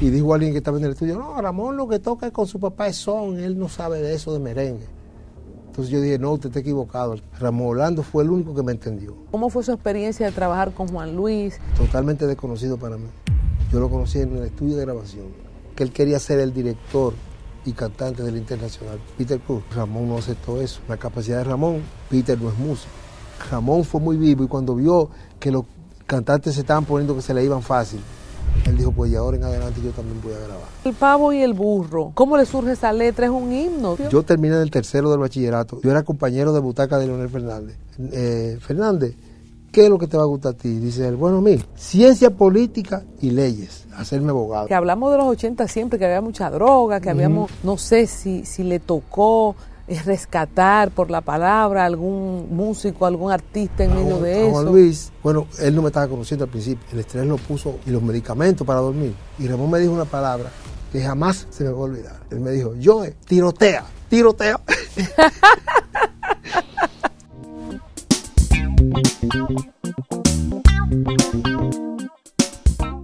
Y dijo alguien que estaba en el estudio, no, Ramón lo que toca con su papá es son, él no sabe de eso de merengue. Entonces yo dije, no, usted está equivocado. Ramón Orlando fue el único que me entendió. ¿Cómo fue su experiencia de trabajar con Juan Luis? Totalmente desconocido para mí. Yo lo conocí en el estudio de grabación, que él quería ser el director y cantante del Internacional, Peter Cruz. Ramón no aceptó eso. La capacidad de Ramón, Peter no es músico. Ramón fue muy vivo y cuando vio que los cantantes se estaban poniendo que se le iban fácil, él dijo, pues de ahora en adelante yo también voy a grabar. El pavo y el burro, ¿cómo le surge esa letra? Es un himno. Yo terminé en el tercero del bachillerato. Yo era compañero de butaca de Leonel Fernández. Fernández, ¿qué es lo que te va a gustar a ti? Dice él, bueno, mira, ciencia política y leyes, hacerme abogado. Que hablamos de los 80 siempre, que había mucha droga, que habíamos, no sé si le tocó rescatar por la palabra algún músico, algún artista en medio de eso. Juan Luis, bueno, él no me estaba conociendo al principio, el estrés lo puso y los medicamentos para dormir. Y Ramón me dijo una palabra que jamás se me va a olvidar. Él me dijo, Joe, tirotea, tirotea.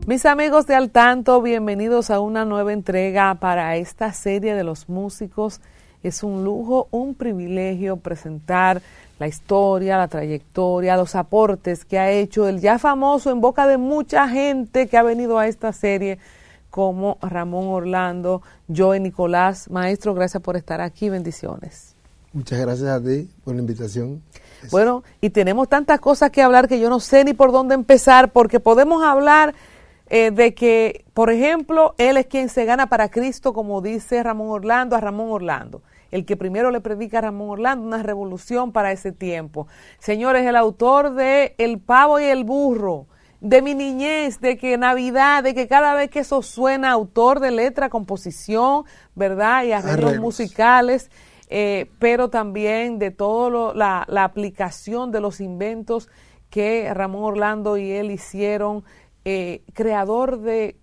Mis amigos de Al Tanto, bienvenidos a una nueva entrega para esta serie de los músicos. Es un lujo, un privilegio presentar la historia, la trayectoria, los aportes que ha hecho el ya famoso en boca de mucha gente que ha venido a esta serie, como Ramón Orlando, Joe Nicolás. Maestro, gracias por estar aquí, bendiciones. Muchas gracias a ti por la invitación. Bueno, y tenemos tantas cosas que hablar que yo no sé ni por dónde empezar, porque podemos hablar de que, por ejemplo, él es quien se gana para Cristo, como dice Ramón Orlando, a Ramón Orlando. El que primero le predica a Ramón Orlando, una revolución para ese tiempo. Señores, el autor de El pavo y el burro, de mi niñez, de que Navidad, de que cada vez que eso suena, autor de letra, composición, ¿verdad? Y arreglos musicales, pero también de todo la aplicación de los inventos que Ramón Orlando y él hicieron, creador de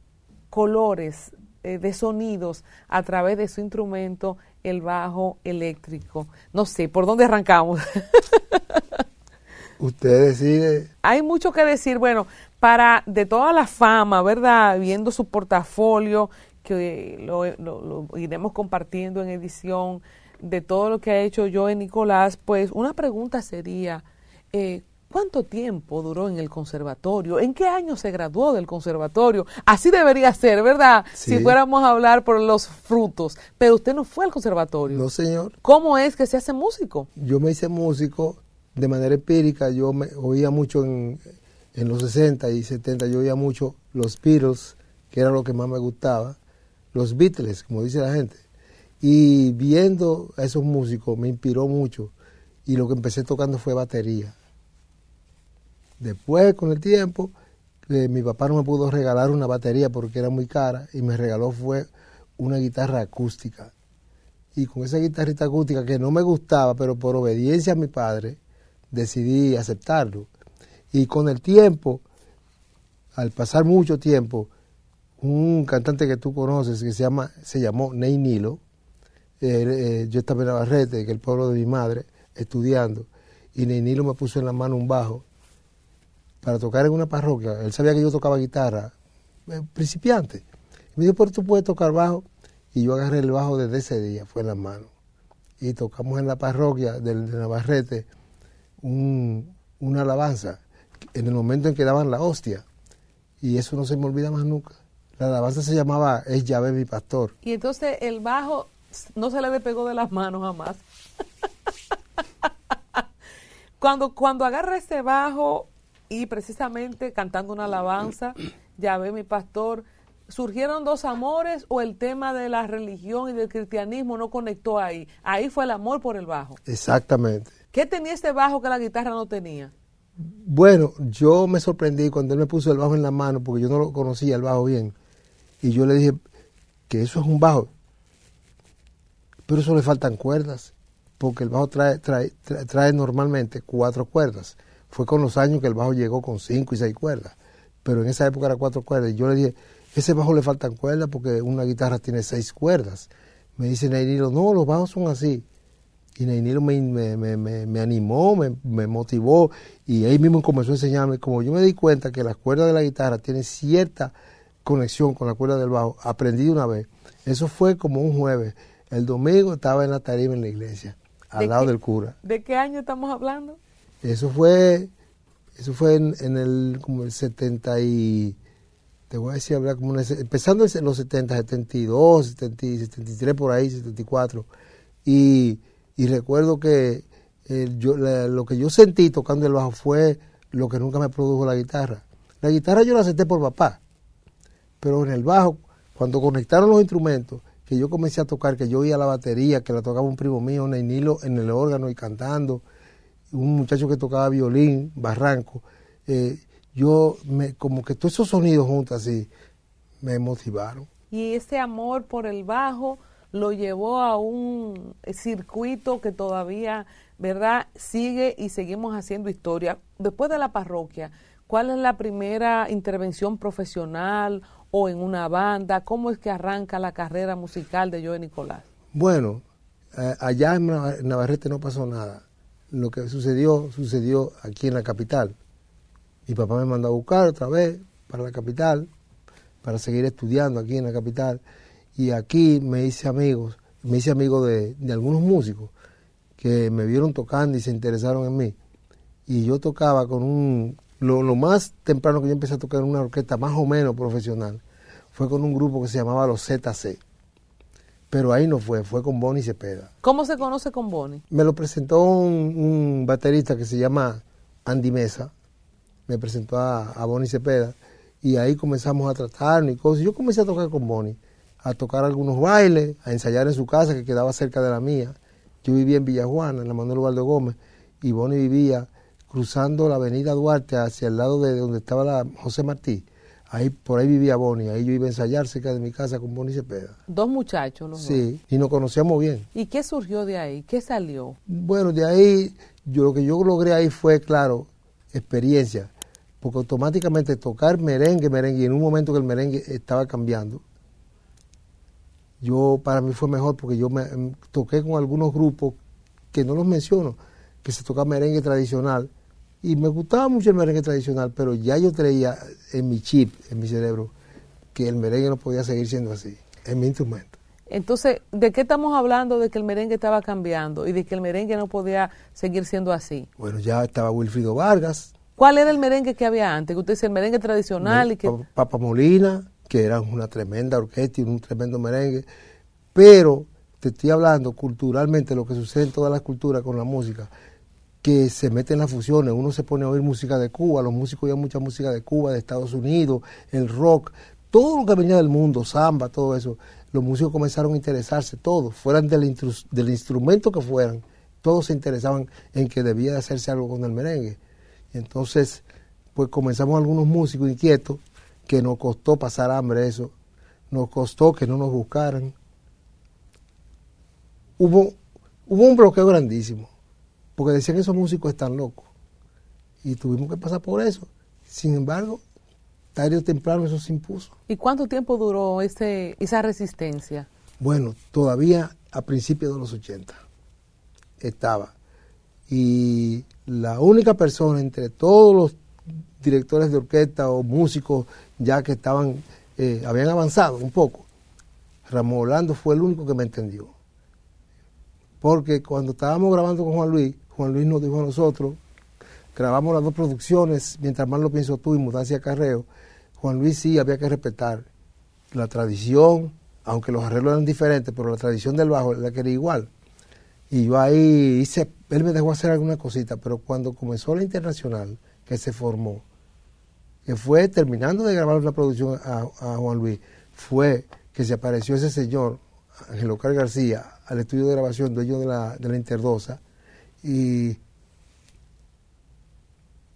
colores, de sonidos a través de su instrumento, el bajo eléctrico. No sé, ¿por dónde arrancamos? Usted decide. Hay mucho que decir. Bueno, de toda la fama, ¿verdad? Viendo su portafolio, que lo iremos compartiendo en edición, de todo lo que ha hecho Joe Nicolás, pues una pregunta sería, ¿cuánto tiempo duró en el conservatorio? ¿En qué año se graduó del conservatorio? Así debería ser, ¿verdad? Sí. Si fuéramos a hablar por los frutos. Pero usted no fue al conservatorio. No, señor. ¿Cómo es que se hace músico? Yo me hice músico de manera empírica. Yo me oía mucho en los 60 y 70, yo oía mucho los Beatles, que era lo que más me gustaba, los Beatles, como dice la gente. Y viendo a esos músicos me inspiró mucho. Y lo que empecé tocando fue batería. Después, con el tiempo, mi papá no me pudo regalar una batería porque era muy cara y me regaló fue una guitarra acústica. Y con esa guitarrita acústica que no me gustaba, pero por obediencia a mi padre, decidí aceptarlo. Y con el tiempo, al pasar mucho tiempo, un cantante que tú conoces que se llamó Ney Nilo, yo estaba en Navarrete, que es el pueblo de mi madre, estudiando, y Ney Nilo me puso en la mano un bajo para tocar en una parroquia. Él sabía que yo tocaba guitarra, principiante. Me dijo, pero tú puedes tocar bajo. Y yo agarré el bajo desde ese día, fue en las manos. Y tocamos en la parroquia de Navarrete una alabanza, en el momento en que daban la hostia. Y eso no se me olvida más nunca. La alabanza se llamaba Es Yahvé mi pastor. Y entonces el bajo no se le despegó de las manos jamás. Cuando agarra ese bajo y precisamente cantando una alabanza, Yahvé mi pastor, ¿surgieron dos amores o el tema de la religión y del cristianismo no conectó ahí? Ahí fue el amor por el bajo. Exactamente. ¿Qué tenía este bajo que la guitarra no tenía? Bueno, yo me sorprendí cuando él me puso el bajo en la mano, porque yo no lo conocía el bajo bien. Y yo le dije que eso es un bajo, pero eso le faltan cuerdas, porque el bajo trae normalmente 4 cuerdas. Fue con los años que el bajo llegó con 5 y 6 cuerdas, pero en esa época era 4 cuerdas. Y yo le dije, ese bajo le faltan cuerdas porque una guitarra tiene 6 cuerdas. Me dice Ney Nilo, no, los bajos son así. Y Ney Nilo me animó, me motivó, y ahí mismo comenzó a enseñarme. Como yo me di cuenta que las cuerdas de la guitarra tienen cierta conexión con la cuerda del bajo, aprendí de una vez. Eso fue como un jueves. El domingo estaba en la tarima en la iglesia, al lado del cura. ¿De qué año estamos hablando? Eso fue en el, como el 70 y, te voy a decir, como empezando en los 70, 72, 70, 73 por ahí, 74. Y recuerdo que lo que yo sentí tocando el bajo fue lo que nunca me produjo la guitarra. La guitarra yo la acepté por papá, pero en el bajo, cuando conectaron los instrumentos, que yo comencé a tocar, que yo oía la batería, que la tocaba un primo mío, Neinilo, en el órgano y cantando, un muchacho que tocaba violín, Barranco, como que todos esos sonidos juntos así, me motivaron. Y ese amor por el bajo lo llevó a un circuito que todavía, ¿verdad?, sigue y seguimos haciendo historia. Después de la parroquia, ¿cuál es la primera intervención profesional o en una banda? ¿Cómo es que arranca la carrera musical de Joe Nicolás? Bueno, allá en Navarrete no pasó nada. Lo que sucedió aquí en la capital. Mi papá me mandó a buscar otra vez para la capital, para seguir estudiando aquí en la capital. Y aquí me hice amigo de algunos músicos que me vieron tocando y se interesaron en mí. Y yo tocaba con lo más temprano que yo empecé a tocar en una orquesta más o menos profesional, fue con un grupo que se llamaba los ZC. Pero ahí no fue con Bonnie Cepeda. ¿Cómo se conoce con Bonnie? Me lo presentó un baterista que se llama Andy Mesa, me presentó a Bonnie Cepeda, y ahí comenzamos a tratarnos y cosas. Yo comencé a tocar con Bonnie, a tocar algunos bailes, a ensayar en su casa que quedaba cerca de la mía. Yo vivía en Villajuana, en la Manuel Ubaldo Gómez, y Bonnie vivía cruzando la avenida Duarte hacia el lado de donde estaba la José Martí. Por ahí vivía Bonnie, ahí yo iba a ensayar cerca de mi casa con Bonnie Cepeda. Dos muchachos, los dos. Sí, y nos conocíamos bien. ¿Y qué surgió de ahí? ¿Qué salió? Bueno, de ahí, lo que yo logré ahí fue, claro, experiencia, porque automáticamente tocar merengue, y en un momento que el merengue estaba cambiando, para mí fue mejor porque yo toqué con algunos grupos que no los menciono, que se toca merengue tradicional, y me gustaba mucho el merengue tradicional, pero ya yo traía en mi chip, en mi cerebro, que el merengue no podía seguir siendo así, en mi instrumento. Entonces, ¿de qué estamos hablando? De que el merengue estaba cambiando y de que el merengue no podía seguir siendo así. Bueno, ya estaba Wilfrido Vargas. ¿Cuál era el merengue que había antes? Que usted dice el merengue tradicional y que... Papa Molina, que era una tremenda orquesta y un tremendo merengue, pero te estoy hablando culturalmente lo que sucede en todas las culturas con la música, que se meten las fusiones, uno se pone a oír música de Cuba, los músicos oían mucha música de Cuba, de Estados Unidos, el rock, todo lo que venía del mundo, samba, todo eso, los músicos comenzaron a interesarse, todos, fueran del instrumento que fueran, todos se interesaban en que debía de hacerse algo con el merengue. Entonces, pues comenzamos algunos músicos inquietos, que nos costó pasar hambre eso, nos costó que no nos buscaran. Hubo un bloqueo grandísimo, porque decían que esos músicos están locos, y tuvimos que pasar por eso. Sin embargo, tarde o temprano eso se impuso. ¿Y cuánto tiempo duró esa resistencia? Bueno, todavía a principios de los 80 estaba. Y la única persona entre todos los directores de orquesta o músicos ya que habían avanzado un poco, Ramón Orlando fue el único que me entendió. Porque cuando estábamos grabando con Juan Luis nos dijo a nosotros, grabamos las dos producciones, Mientras más lo pienso tú y Mudancia Carreo. Juan Luis sí había que respetar la tradición, aunque los arreglos eran diferentes, pero la tradición del bajo la quería igual. Y yo ahí él me dejó hacer alguna cosita, pero cuando comenzó la internacional, que se formó, que fue terminando de grabar la producción a Juan Luis, fue que se apareció ese señor, Ángel Oscar García, al estudio de grabación, dueño de la Interdosa, y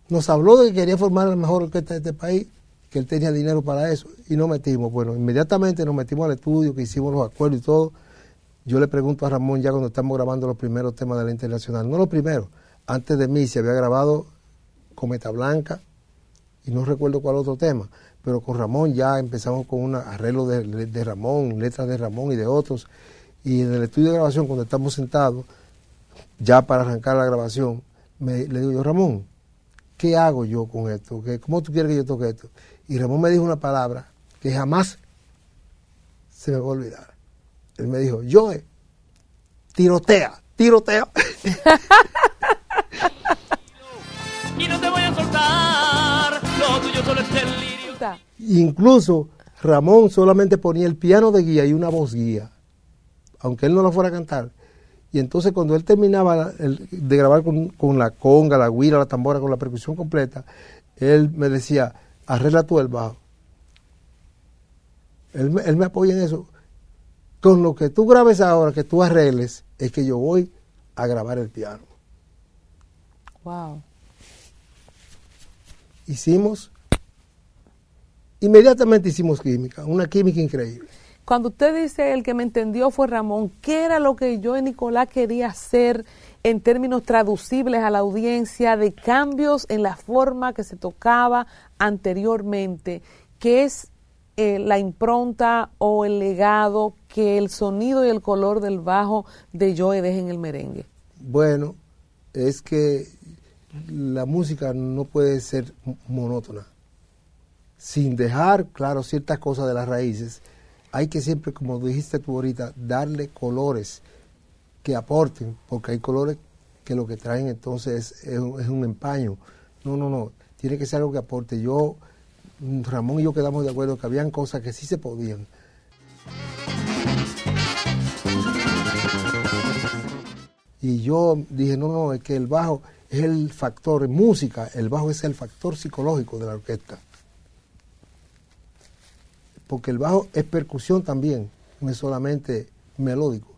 nos habló de que quería formar la mejor orquesta de este país, que él tenía dinero para eso, y nos metimos. Bueno, inmediatamente nos metimos al estudio, que hicimos los acuerdos y todo. Yo le pregunto a Ramón ya cuando estamos grabando los primeros temas de la Internacional, no los primeros, antes de mí se había grabado Cometa Blanca, y no recuerdo cuál otro tema, pero con Ramón ya empezamos con un arreglo de Ramón, letras de Ramón y de otros, y en el estudio de grabación cuando estamos sentados, ya para arrancar la grabación, le digo yo, Ramón, ¿qué hago yo con esto? ¿Cómo tú quieres que yo toque esto? Y Ramón me dijo una palabra que jamás se me va a olvidar. Él me dijo, Joe, tirotea. Y no te voy a soltar, lo tuyo solo es delirio. Incluso Ramón solamente ponía el piano de guía y una voz guía, aunque él no la fuera a cantar. Y entonces cuando él terminaba de grabar con la conga, la güira, la tambora, con la percusión completa, él me decía, arregla tú el bajo. Él me apoya en eso. Con lo que tú grabes ahora, que tú arregles, es que yo voy a grabar el piano. Wow. Inmediatamente hicimos química, una química increíble. Cuando usted dice el que me entendió fue Ramón, ¿qué era lo que Joe Nicolás quería hacer en términos traducibles a la audiencia de cambios en la forma que se tocaba anteriormente? ¿Qué es la impronta o el legado que el sonido y el color del bajo de Joe deja en el merengue? Bueno, es que la música no puede ser monótona. Sin dejar, claro, ciertas cosas de las raíces, hay que siempre, como dijiste tú ahorita, darle colores que aporten, porque hay colores que lo que traen entonces es un empaño. No, tiene que ser algo que aporte. Ramón y yo quedamos de acuerdo que habían cosas que sí se podían. Y yo dije, no, es que el bajo es el factor, en música, el bajo es el factor psicológico de la orquesta. Porque el bajo es percusión también, no es solamente melódico,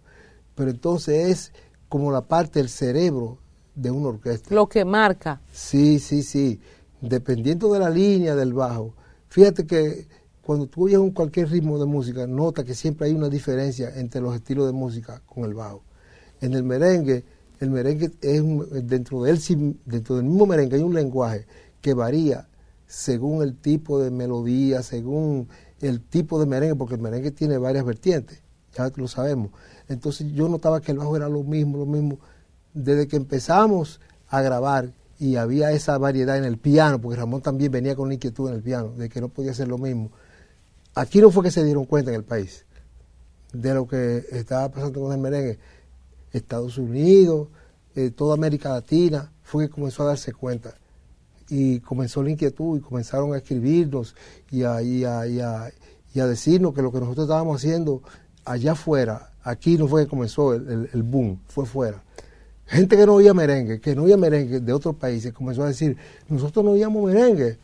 pero entonces es como la parte del cerebro de una orquesta. Lo que marca. Sí, dependiendo de la línea del bajo. Fíjate que cuando tú oyes cualquier ritmo de música, nota que siempre hay una diferencia entre los estilos de música con el bajo. En el merengue es dentro del mismo merengue hay un lenguaje que varía según el tipo de melodía, según el tipo de merengue, porque el merengue tiene varias vertientes, ya lo sabemos. Entonces yo notaba que el bajo era lo mismo. Desde que empezamos a grabar y había esa variedad en el piano, porque Ramón también venía con una inquietud en el piano, de que no podía ser lo mismo. Aquí no fue que se dieron cuenta en el país de lo que estaba pasando con el merengue. Estados Unidos, toda América Latina, fue que comenzó a darse cuenta. Y comenzó la inquietud y comenzaron a escribirnos y a decirnos que lo que nosotros estábamos haciendo allá afuera, aquí no fue que comenzó el boom, fue fuera. Gente que no oía merengue de otros países comenzó a decir, nosotros no oíamos merengue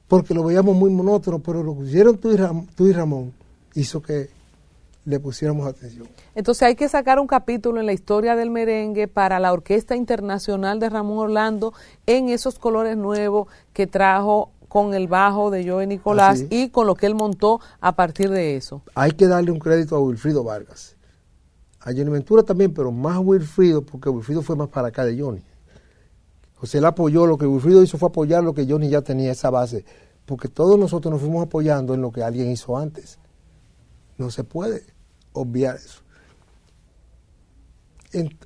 porque lo veíamos muy monótono, pero lo que hicieron tú y Ramón hizo que le pusiéramos atención. Entonces hay que sacar un capítulo en la historia del merengue para la Orquesta Internacional de Ramón Orlando en esos colores nuevos que trajo con el bajo de Joe Nicolás y con lo que él montó a partir de eso. Hay que darle un crédito a Wilfrido Vargas. A Johnny Ventura también, pero más a Wilfrido, porque Wilfrido fue más para acá de Johnny. O sea, él apoyó, lo que Wilfrido hizo fue apoyar lo que Johnny ya tenía, esa base, porque todos nosotros nos fuimos apoyando en lo que alguien hizo antes. No se puede obviar eso.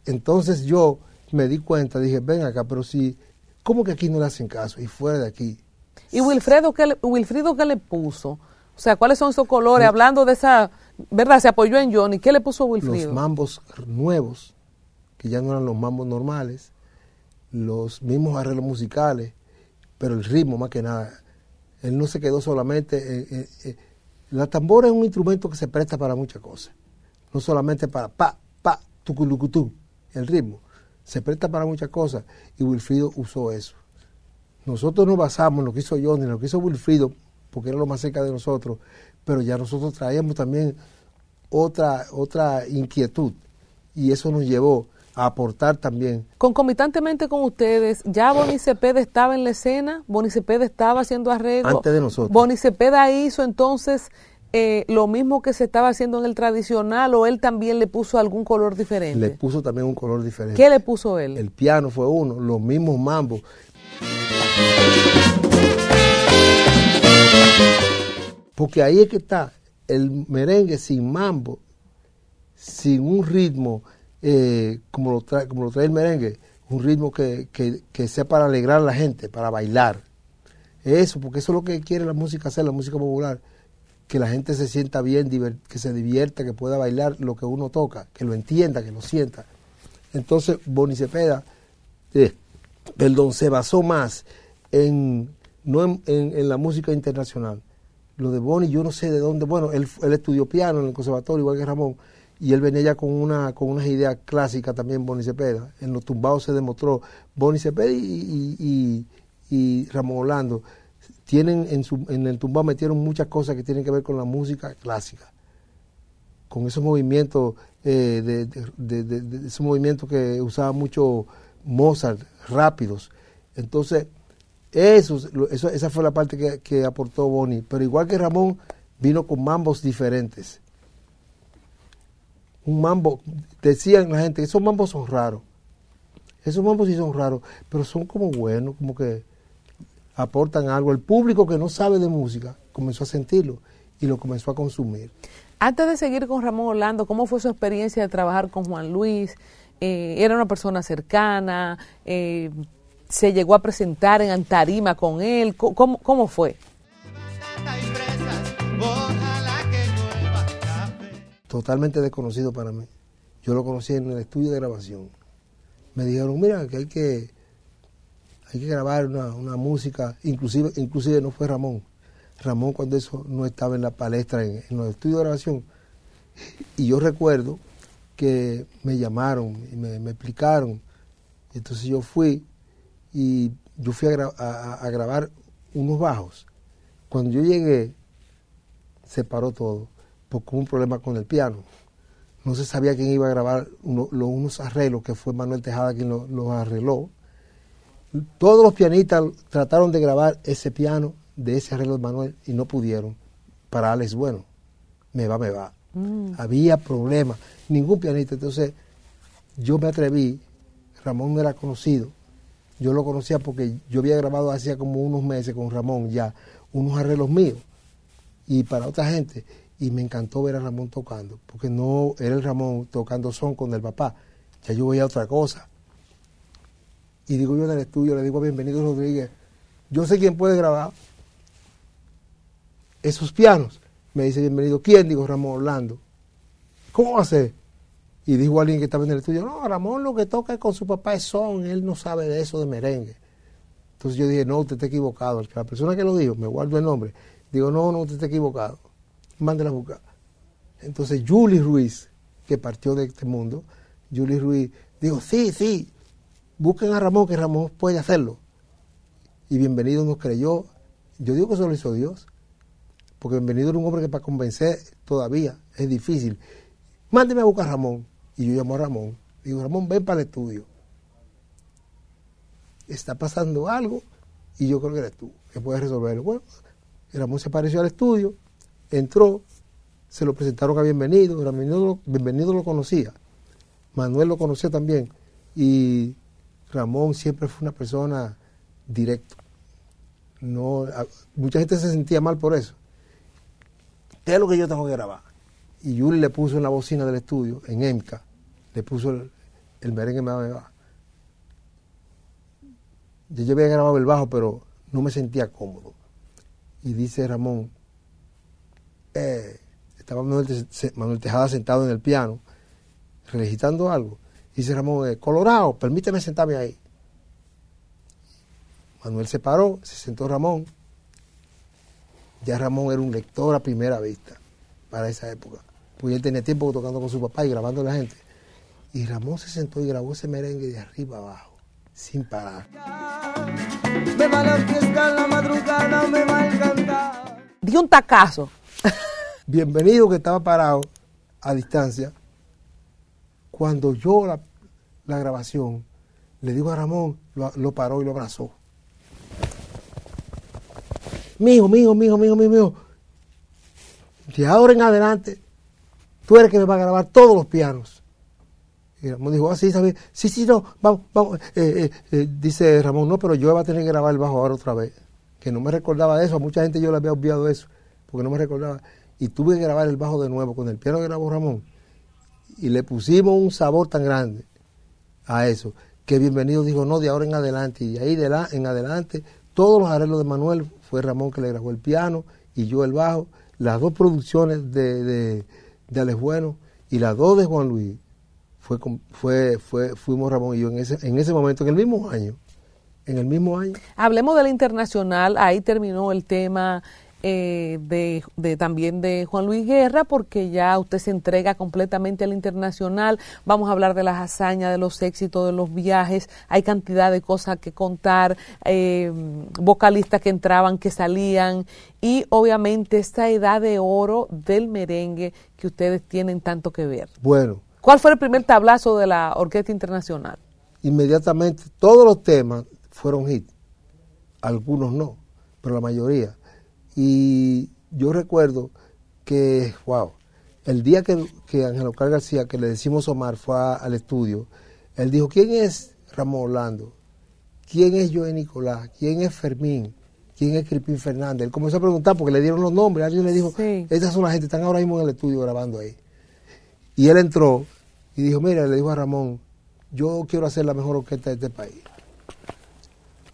Entonces yo me di cuenta, dije, ven acá, pero si, ¿cómo que aquí no le hacen caso? Y fuera de aquí. ¿Y Wilfrido qué le puso? O sea, ¿cuáles son esos colores? Hablando de esa, ¿verdad? Se apoyó en Johnny. ¿Qué le puso Wilfrido? Los mambos nuevos, que ya no eran los mambos normales, los mismos arreglos musicales, pero el ritmo más que nada. Él no se quedó solamente... la tambora es un instrumento que se presta para muchas cosas. No solamente para pa, tuculucutú, el ritmo. Se presta para muchas cosas y Wilfrido usó eso. Nosotros nos basamos en lo que hizo Johnny, en lo que hizo Wilfrido, porque era lo más cerca de nosotros, pero ya nosotros traíamos también otra inquietud y eso nos llevó a aportar también. Concomitantemente con ustedes, ya Bonnie Cepeda estaba en la escena, Bonnie Cepeda estaba haciendo arreglos. Antes de nosotros. Bonnie Cepeda hizo entonces lo mismo que se estaba haciendo en el tradicional, o él también le puso algún color diferente. Le puso también un color diferente. ¿Qué le puso él? El piano fue uno, los mismos mambos. Porque ahí es que está el merengue sin mambo, sin un ritmo como lo trae el merengue, un ritmo que sea para alegrar a la gente, para bailar. Eso, porque eso es lo que quiere la música hacer, la música popular, que la gente se sienta bien, que se divierta, que pueda bailar lo que uno toca, que lo entienda, que lo sienta. Entonces, Bonnie Cepeda, se basó más no en la música internacional. Lo de Bonnie, yo no sé de dónde, bueno, él estudió piano en el conservatorio, igual que Ramón, y él venía ya con unas ideas clásicas también, Bonnie Cepeda. En los tumbados se demostró, Bonnie Cepeda y Ramón Orlando tienen en el tumbado metieron muchas cosas que tienen que ver con la música clásica, con esos movimientos esos movimientos que usaba mucho Mozart, rápidos. Entonces, esa fue la parte que aportó Bonnie, pero igual que Ramón, vino con mambos diferentes. Un mambo, decían la gente, esos mambos son raros. Esos mambos sí son raros, pero son como buenos, como que aportan algo. El público que no sabe de música comenzó a sentirlo y lo comenzó a consumir. Antes de seguir con Ramón Orlando, ¿cómo fue su experiencia de trabajar con Juan Luis? ¿Era una persona cercana? ¿Se llegó a presentar en tarima con él? ¿Cómo fue? Totalmente desconocido para mí. Yo lo conocí en el estudio de grabación. Me dijeron, mira, que hay que grabar una música, inclusive no fue Ramón. Ramón cuando eso no estaba en la palestra, en los estudios de grabación. Y yo recuerdo que me llamaron y me explicaron. Entonces yo fui a grabar unos bajos. Cuando yo llegué, se paró todo, porque hubo un problema con el piano. No se sabía quién iba a grabar unos arreglos, que fue Manuel Tejada quien los arregló. Todos los pianistas trataron de grabar ese piano de ese arreglo de Manuel y no pudieron. Para Alex Bueno, me va. Había problemas, ningún pianista. Entonces yo me atreví, Ramón no era conocido, yo lo conocía porque yo había grabado hacía como unos meses con Ramón ya unos arreglos míos y para otra gente, y me encantó ver a Ramón tocando, porque no era el Ramón tocando son con el papá, ya yo veía otra cosa. Y digo yo en el estudio, le digo a Bienvenido Rodríguez, yo sé quién puede grabar esos pianos. Me dice Bienvenido, ¿quién? Digo, Ramón Orlando. ¿Cómo va a ser? Y dijo alguien que estaba en el estudio, no, Ramón lo que toca con su papá es son, él no sabe de eso de merengue. Entonces yo dije, no, usted está equivocado. La persona que lo dijo, me guardo el nombre, digo, no, usted está equivocado. Mándela a buscar. Entonces Julie Ruiz, que partió de este mundo, Julie Ruiz, dijo, sí, busquen a Ramón, que Ramón puede hacerlo. Y Bienvenido nos creyó. Yo digo que eso lo hizo Dios, porque Bienvenido era un hombre que para convencer todavía es difícil. Mándeme a buscar a Ramón. Y yo llamo a Ramón. Digo, Ramón, ven para el estudio. Está pasando algo y yo creo que eres tú, que puedes resolverlo. Bueno, Ramón se apareció al estudio, entró, se lo presentaron a Bienvenido. Bienvenido lo conocía. Manuel lo conocía también. Y Ramón siempre fue una persona directa. Mucha gente se sentía mal por eso. ¿Qué es lo que yo tengo que grabar? Y Yuli le puso en la bocina del estudio, en EMCA, le puso el merengue me va. Yo había grabado el bajo, pero no me sentía cómodo. Y dice Ramón, estaba Manuel Tejada sentado en el piano, recitando algo. Dice Ramón, Colorado, permíteme sentarme ahí. Manuel se paró, se sentó Ramón. Ya Ramón era un lector a primera vista para esa época, porque él tenía tiempo tocando con su papá y grabando a la gente. Y Ramón se sentó y grabó ese merengue de arriba abajo, sin parar. Me va la fiesta en la madrugada, me va a encantar. Dio un tacazo. Bienvenido, que estaba parado a distancia. Cuando yo la grabación, le digo a Ramón, lo paró y lo abrazó. Mijo. De ahora en adelante, tú eres que me va a grabar todos los pianos. Y Ramón dijo, sí, ¿sabes? Sí, no, vamos. Dice Ramón, no, pero yo voy a tener que grabar el bajo ahora otra vez. Que no me recordaba de eso, a mucha gente yo le había obviado eso, porque no me recordaba. Y tuve que grabar el bajo de nuevo con el piano que grabó Ramón. Y le pusimos un sabor tan grande a eso, que Bienvenido dijo, no, de ahora en adelante, y de ahí en adelante, todos los arreglos de Manuel fue Ramón que le grabó el piano y yo el bajo. Las 2 producciones de Alex Bueno y las 2 de Juan Luis fuimos Ramón y yo en ese momento, en el mismo año. Hablemos del internacional, ahí terminó el tema también de Juan Luis Guerra, porque ya usted se entrega completamente al internacional. Vamos a hablar de las hazañas, de los éxitos, de los viajes. Hay cantidad de cosas que contar, vocalistas que entraban, que salían, y obviamente esta edad de oro del merengue que ustedes tienen tanto que ver. Bueno. ¿Cuál fue el primer tablazo de la Orquesta Internacional? Inmediatamente, todos los temas fueron hits. Algunos no, pero la mayoría. Y yo recuerdo que, el día que Ángel Oscar García, que le decimos Omar, fue al estudio, él dijo, ¿quién es Ramón Orlando? ¿Quién es Joe Nicolás? ¿Quién es Fermín? ¿Quién es Cripín Fernández? Él comenzó a preguntar porque le dieron los nombres. Alguien le dijo, sí, estas son las gente, están ahora mismo en el estudio grabando ahí. Y él entró y dijo, mira, le dijo a Ramón, yo quiero hacer la mejor orquesta de este país.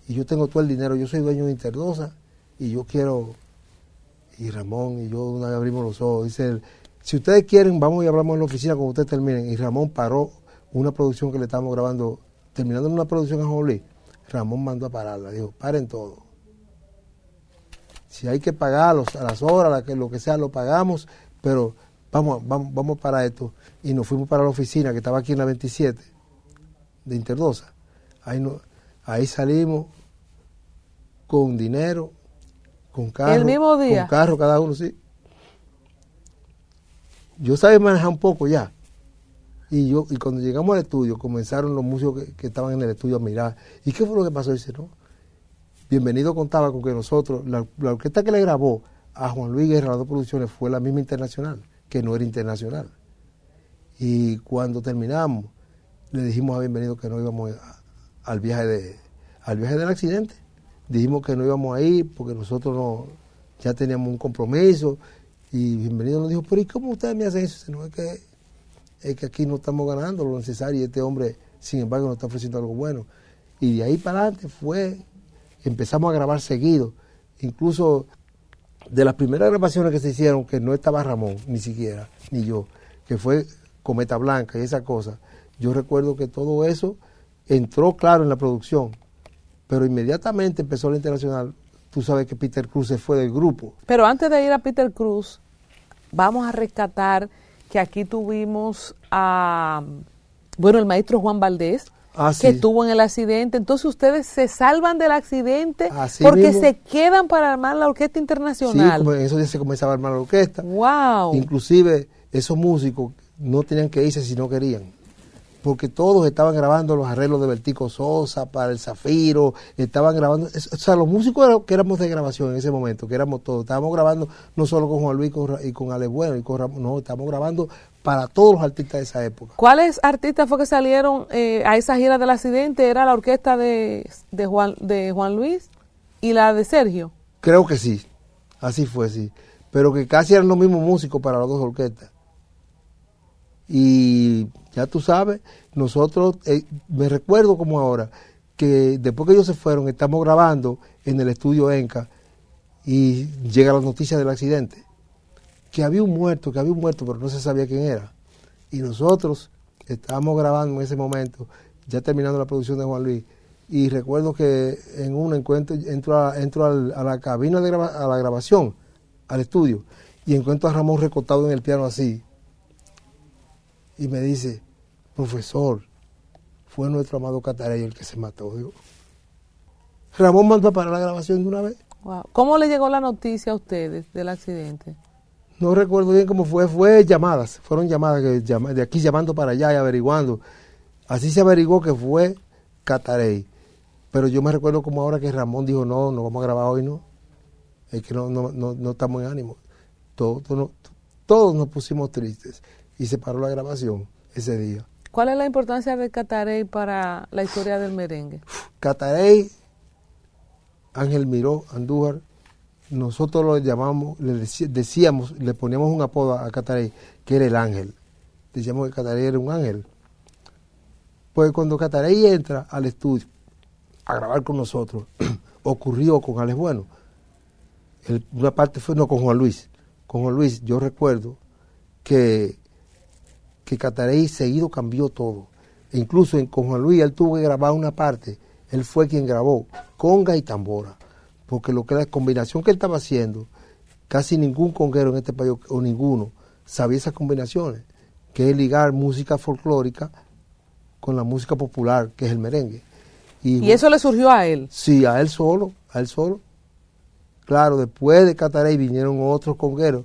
Y yo tengo todo el dinero, yo soy dueño de Interdosa y yo quiero... Y Ramón y yo una vez abrimos los ojos. Dice él, si ustedes quieren, vamos y hablamos en la oficina cuando ustedes terminen. Y Ramón paró una producción que le estábamos grabando, terminando una producción en Jolí. Ramón mandó a pararla, dijo, paren todo. Si hay que pagarlos a las horas, lo que sea, lo pagamos, pero vamos para esto. Y nos fuimos para la oficina que estaba aquí en la 27 de Interdosa. Ahí salimos con dinero, con carro. ¿El mismo día? Con carro cada uno, sí. Yo sabía manejar un poco ya. Y cuando llegamos al estudio, comenzaron los músicos que estaban en el estudio a mirar. ¿Y qué fue lo que pasó? Dice, no. Bienvenido contaba con que nosotros, la orquesta que le grabó a Juan Luis Guerra, las 2 producciones, fue la misma Internacional, que no era internacional. Y cuando terminamos, le dijimos a Bienvenido que no íbamos al viaje del accidente. Dijimos que no íbamos a ir porque nosotros ya teníamos un compromiso. Y Bienvenido nos dijo, pero ¿y cómo ustedes me hacen eso? No, es que aquí no estamos ganando lo necesario y este hombre, sin embargo, nos está ofreciendo algo bueno. Y de ahí para adelante empezamos a grabar seguido. Incluso de las primeras grabaciones que se hicieron, que no estaba Ramón, ni siquiera, ni yo, que fue Cometa Blanca y esa cosa, yo recuerdo que todo eso entró claro en la producción, pero inmediatamente empezó la Internacional. Tú sabes que Peter Cruz se fue del grupo. Pero antes de ir a Peter Cruz, vamos a rescatar que aquí tuvimos el maestro Juan Valdés, que estuvo en el accidente. Entonces ustedes se salvan del accidente porque mismo, se quedan para armar la Orquesta Internacional. Sí, como en esos días se comenzaba a armar la orquesta. ¡Wow! Inclusive esos músicos no tenían que irse si no querían, porque todos estaban grabando los arreglos de Bertico Sosa para el Zafiro, estaban grabando, o sea, los músicos que éramos de grabación en ese momento, que éramos todos, estábamos grabando no solo con Juan Luis y con Alex Bueno, no, estábamos grabando para todos los artistas de esa época. ¿Cuáles artistas fue que salieron a esa gira del accidente? ¿Era la orquesta de Juan Luis y la de Sergio? Creo que sí, así fue, sí, pero que casi eran los mismos músicos para las 2 orquestas. Y ya tú sabes, nosotros, me recuerdo como ahora, que después que ellos se fueron, estamos grabando en el estudio Enca y llega la noticia del accidente, que había un muerto, pero no se sabía quién era. Y nosotros estábamos grabando en ese momento, ya terminando la producción de Juan Luis, y recuerdo que en un encuentro entro a la cabina a la grabación, al estudio, y encuentro a Ramón recostado en el piano así, y me dice, profesor, fue nuestro amado Catarey el que se mató. Digo, Ramón mandó a parar la grabación de una vez. Wow. ¿Cómo le llegó la noticia a ustedes del accidente? No recuerdo bien cómo fueron llamadas de aquí llamando para allá y averiguando. Así se averiguó que fue Catarey. Pero yo me recuerdo como ahora que Ramón dijo, no vamos a grabar hoy, no. Es que no estamos en ánimo. Todos nos pusimos tristes. Y se paró la grabación ese día. ¿Cuál es la importancia de Catarey para la historia del merengue? Catarey, Ángel Miró, Andújar, nosotros lo llamamos, le poníamos un apodo a Catarey, que era el ángel. Decíamos que Catarey era un ángel. Pues cuando Catarey entra al estudio a grabar con nosotros, ocurrió con Alex Bueno. Una parte fue no con Juan Luis. Con Juan Luis yo recuerdo que Catarey seguido cambió todo. E incluso con Juan Luis él tuvo que grabar una parte. Él fue quien grabó conga y tambora. Porque lo que la combinación que él estaba haciendo, casi ningún conguero en este país, o ninguno, sabía esas combinaciones, que es ligar música folclórica con la música popular, que es el merengue. ¿Y eso le surgió a él? Sí, a él solo. Claro, después de Catarey vinieron otros congueros,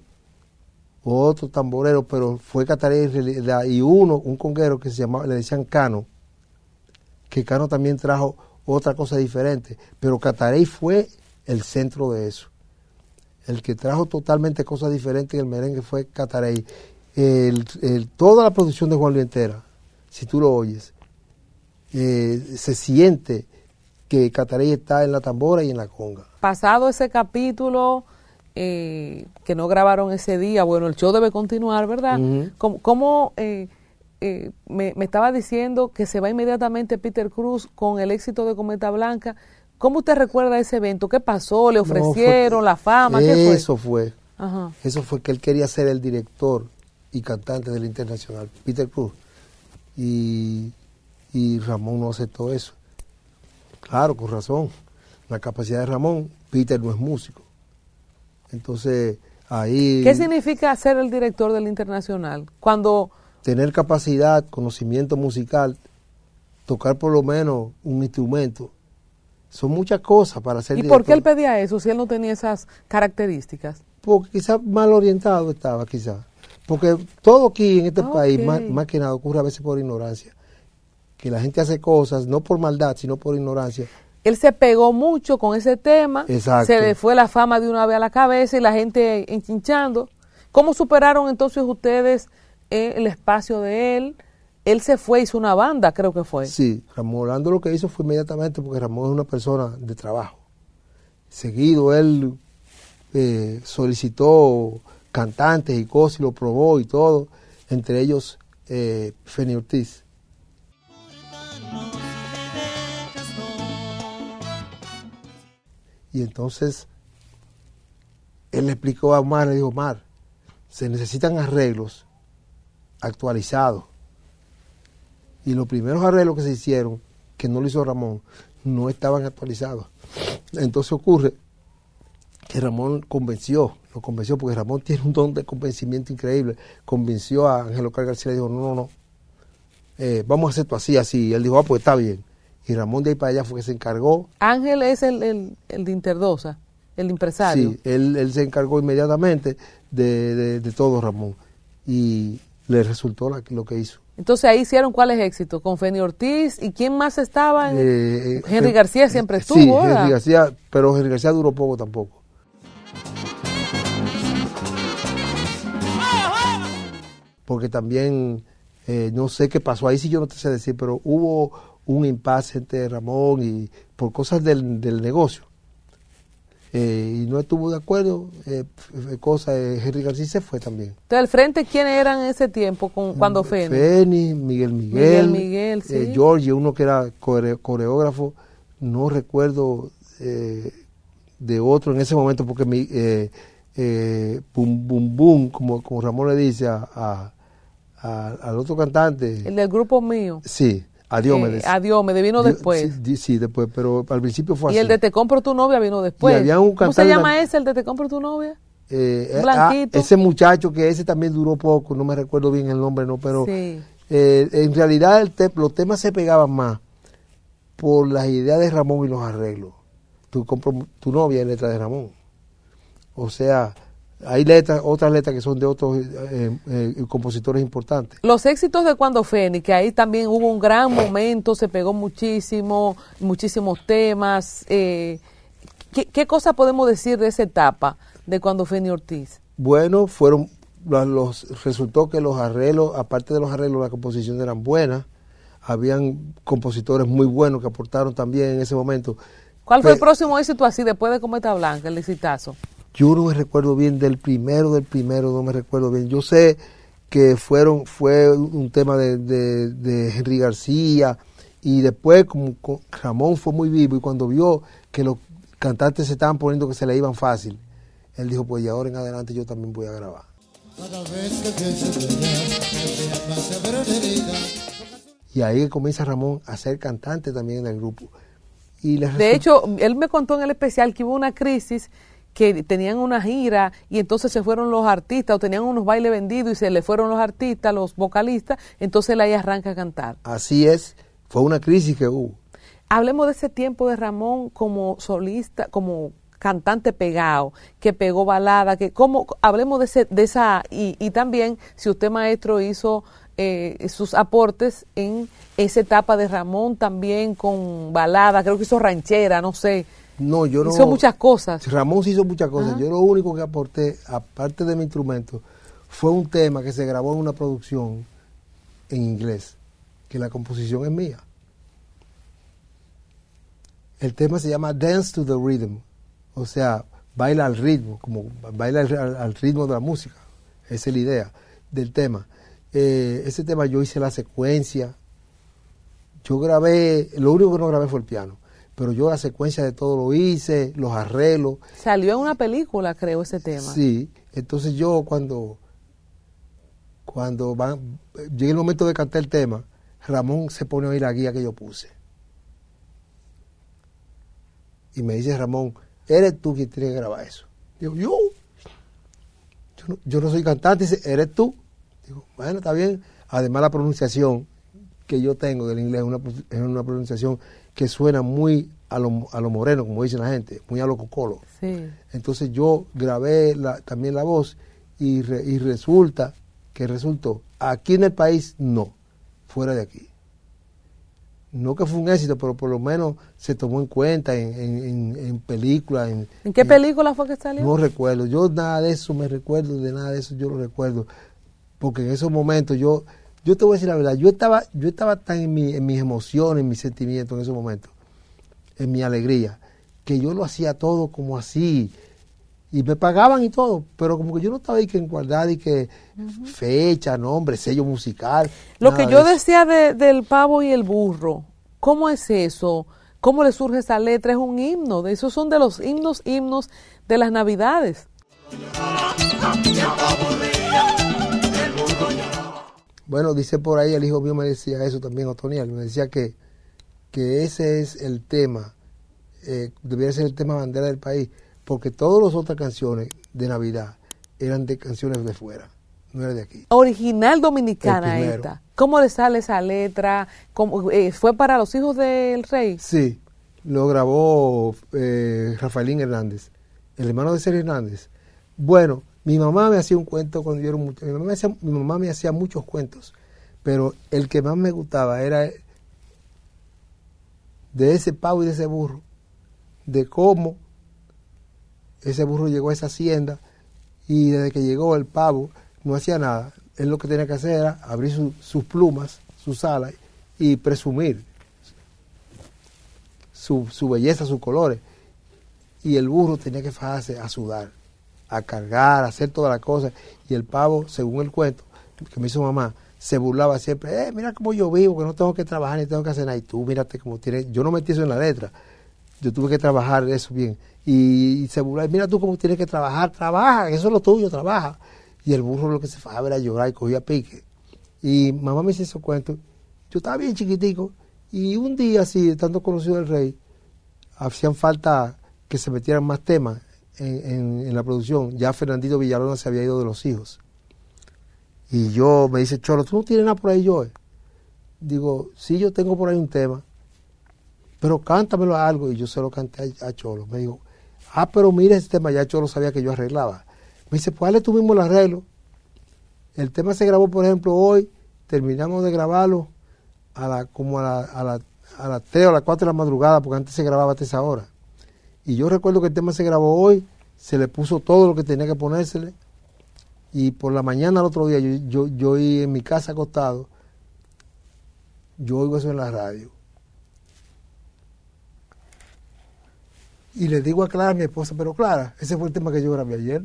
otros tamboreros, pero fue Catarey en realidad, y un conguero que se llamaba, le decían Cano, que Cano también trajo otra cosa diferente, pero Catarey fue el centro de eso. El que trajo totalmente cosas diferentes en el merengue fue Catarey. Toda la producción de Juan Luis entera, si tú lo oyes, se siente que Catarey está en la tambora y en la conga. Pasado ese capítulo que no grabaron ese día, bueno, el show debe continuar, ¿verdad? ¿Cómo me estaba diciendo que se va inmediatamente Peter Cruz con el éxito de Cometa Blanca? ¿Cómo usted recuerda ese evento? ¿Qué pasó? ¿Le ofrecieron la fama? ¿Qué fue? Eso fue. Ajá. Eso fue que él quería ser el director y cantante del Internacional, Peter Cruz. Y Ramón no aceptó eso. Claro, con razón. La capacidad de Ramón, Peter no es músico. Entonces, ahí... ¿Qué significa ser el director del Internacional? Cuando... Tener capacidad, conocimiento musical, tocar por lo menos un instrumento. Son muchas cosas para ser director. ¿Y por qué él pedía eso si él no tenía esas características? Porque quizás mal orientado estaba, quizás. Porque todo aquí en este país, más que nada, ocurre a veces por ignorancia. Que la gente hace cosas, no por maldad, sino por ignorancia. Él se pegó mucho con ese tema. Exacto. Se le fue la fama de una vez a la cabeza y la gente enchinchando. ¿Cómo superaron entonces ustedes el espacio de él? Él se fue, hizo una banda, creo que fue. Sí, Ramón Orlando lo que hizo fue inmediatamente, porque Ramón es una persona de trabajo. Seguido él solicitó cantantes y cosas y lo probó y todo, entre ellos Feni Ortiz. Y entonces él le explicó a Omar, le dijo: Omar, se necesitan arreglos actualizados. Y los primeros arreglos que se hicieron, que no lo hizo Ramón, no estaban actualizados. Entonces ocurre que Ramón lo convenció porque Ramón tiene un don de convencimiento increíble. Convenció a Ángel Ocar García y le dijo: no, vamos a hacer esto así. Y él dijo: pues está bien. Y Ramón de ahí para allá fue que se encargó. Ángel es el de Interdosa, el empresario. Sí, él se encargó inmediatamente de todo, Ramón. Y le resultó lo que hizo. Entonces ahí hicieron cuáles éxitos, con Feni Ortiz, ¿y quién más estaba? Henry García siempre estuvo, sí, ¿verdad? Henry García, pero Henry García duró poco tampoco. Porque también, no sé qué pasó, ahí sí yo no te sé decir, pero hubo un impasse entre Ramón y por cosas del negocio. Y no estuvo de acuerdo, Henry García se fue también. Entonces, ¿al frente quiénes eran en ese tiempo cuando Feni? Feni, Miguel, sí. George, uno que era coreógrafo, no recuerdo de otro en ese momento, porque Bum Bum Bum, como Ramón le dice al otro cantante. El del grupo mío. Sí. Adiómede vino después. Sí, después, pero al principio fue así. Y el de Te compro tu novia vino después. Y había un ¿Cómo se llama ese, el de Te compro tu novia? Blanquito. Ese muchacho, que ese también duró poco, no me recuerdo bien el nombre, no, pero sí. En realidad los temas se pegaban más por las ideas de Ramón y los arreglos. Tú compro tu novia es letra de Ramón. O sea, hay otras letras que son de otros compositores importantes. Los éxitos de Cuando Feni, que ahí también hubo un gran momento, se pegó muchísimos temas. ¿Qué cosa podemos decir de esa etapa de Cuando Feni Ortiz? Bueno, resultó que los arreglos, aparte de los arreglos, las composiciones eran buenas. Habían compositores muy buenos que aportaron también en ese momento. ¿Cuál fue el próximo éxito así después de Cometa Blanca, el exitazo? Yo no me recuerdo bien del primero, no me recuerdo bien. Yo sé que fue un tema de Henry García, y después como Ramón fue muy vivo, y cuando vio que cantantes se estaban poniendo que se le iban fácil. Él dijo, pues y ahora en adelante yo también voy a grabar. Cada vez que pienso en ella, me hace ver una herida. Y ahí comienza Ramón a ser cantante también en el grupo. Y de hecho, él me contó en el especial que hubo una crisis, que tenían una gira y entonces se fueron los artistas o tenían unos bailes vendidos y se le fueron los artistas, los vocalistas, entonces él ahí arranca a cantar. Así es, fue una crisis que hubo. Hablemos de ese tiempo de Ramón como solista, como cantante pegado, que pegó balada, hablemos de esa, y también si usted maestro hizo sus aportes en esa etapa de Ramón también con balada, creo que hizo ranchera, no sé. No, yo no. Hizo muchas cosas. Ramón sí hizo muchas cosas. Ajá. Yo lo único que aporté, aparte de mi instrumento, fue un tema que se grabó en una producción en inglés, que la composición es mía. El tema se llama Dance to the Rhythm, o sea, baila al ritmo, como baila al ritmo de la música. Esa es la idea del tema. Ese tema yo hice la secuencia. Yo grabé, lo único que no grabé fue el piano. Pero yo la secuencia de todo lo hice, los arreglos. Salió en una película, creo, ese tema. Sí, entonces yo cuando llegue el momento de cantar el tema, Ramón se pone a oír la guía que yo puse. Y me dice Ramón, eres tú quien tiene que grabar eso. Digo, yo no soy cantante, dice, eres tú. Digo, bueno, está bien. Además la pronunciación que yo tengo del inglés es una pronunciación que suena muy a lo moreno, como dicen la gente, muy a lo cocolo. Sí. Entonces yo grabé también la voz y resultó, aquí en el país no, fuera de aquí. No que fue un éxito, pero por lo menos se tomó en cuenta en películas. ¿En qué película fue que salió? No recuerdo, yo nada de eso me recuerdo, de nada de eso yo lo recuerdo, porque en esos momentos yo te voy a decir la verdad, yo estaba tan en mis emociones, en mis sentimientos en esos momentos, en mi alegría, que yo lo hacía todo como así, y me pagaban y todo, pero como que yo no estaba ahí que en guardar y que fecha, nombre, sello musical. Lo que yo decía del pavo y el burro, ¿cómo es eso? ¿Cómo le surge esa letra? Es un himno, esos son de los himnos de las Navidades. Bueno, dice por ahí, el hijo mío me decía eso también, Otoniel, me decía que ese es el tema, debería ser el tema bandera del país, porque todas las otras canciones de Navidad eran de canciones de fuera, no era de aquí. Original dominicana esta. ¿Cómo le sale esa letra? ¿Fue para los hijos del rey? Sí, lo grabó Rafaelín Hernández, el hermano de Sergio Hernández. Bueno, mi mamá me hacía un cuento cuando yo era mucho. Mi mamá me hacía muchos cuentos, pero el que más me gustaba era de ese pavo y de ese burro, de cómo ese burro llegó a esa hacienda y desde que llegó el pavo no hacía nada. Él lo que tenía que hacer era abrir sus plumas, sus alas y presumir su belleza, sus colores. Y el burro tenía que fajarse a sudar, a cargar, a hacer todas las cosas. Y el pavo, según el cuento que me hizo mamá, se burlaba siempre, mira cómo yo vivo, que no tengo que trabajar ni tengo que hacer nada. Y tú, mírate cómo tienes. Yo no metí eso en la letra. Yo tuve que trabajar eso bien. Y se burlaba, mira tú cómo tienes que trabajar, trabaja, eso es lo tuyo, trabaja. Y el burro lo que se fajaba era llorar y cogía pique. Y mamá me hizo esos cuentos. Yo estaba bien chiquitico. Y un día así, estando conocido del rey, hacían falta que se metieran más temas en la producción. Ya Fernandito Villalona se había ido de Los Hijos. Y yo me dice, Cholo, ¿tú no tienes nada por ahí, Joe? Digo, sí, yo tengo por ahí un tema, pero cántamelo a algo. Y yo se lo canté a Cholo. Me dijo, pero mira ese tema, ya Cholo sabía que yo arreglaba. Me dice, pues dale tú mismo el arreglo. El tema se grabó, por ejemplo, hoy, terminamos de grabarlo a las 3 o a las 4 de la madrugada, porque antes se grababa hasta esa hora. Y yo recuerdo que el tema se grabó hoy, se le puso todo lo que tenía que ponérsele, y por la mañana al otro día, yo en mi casa acostado, yo oigo eso en la radio. Y le digo a Clara, mi esposa, pero Clara, ese fue el tema que yo grabé ayer.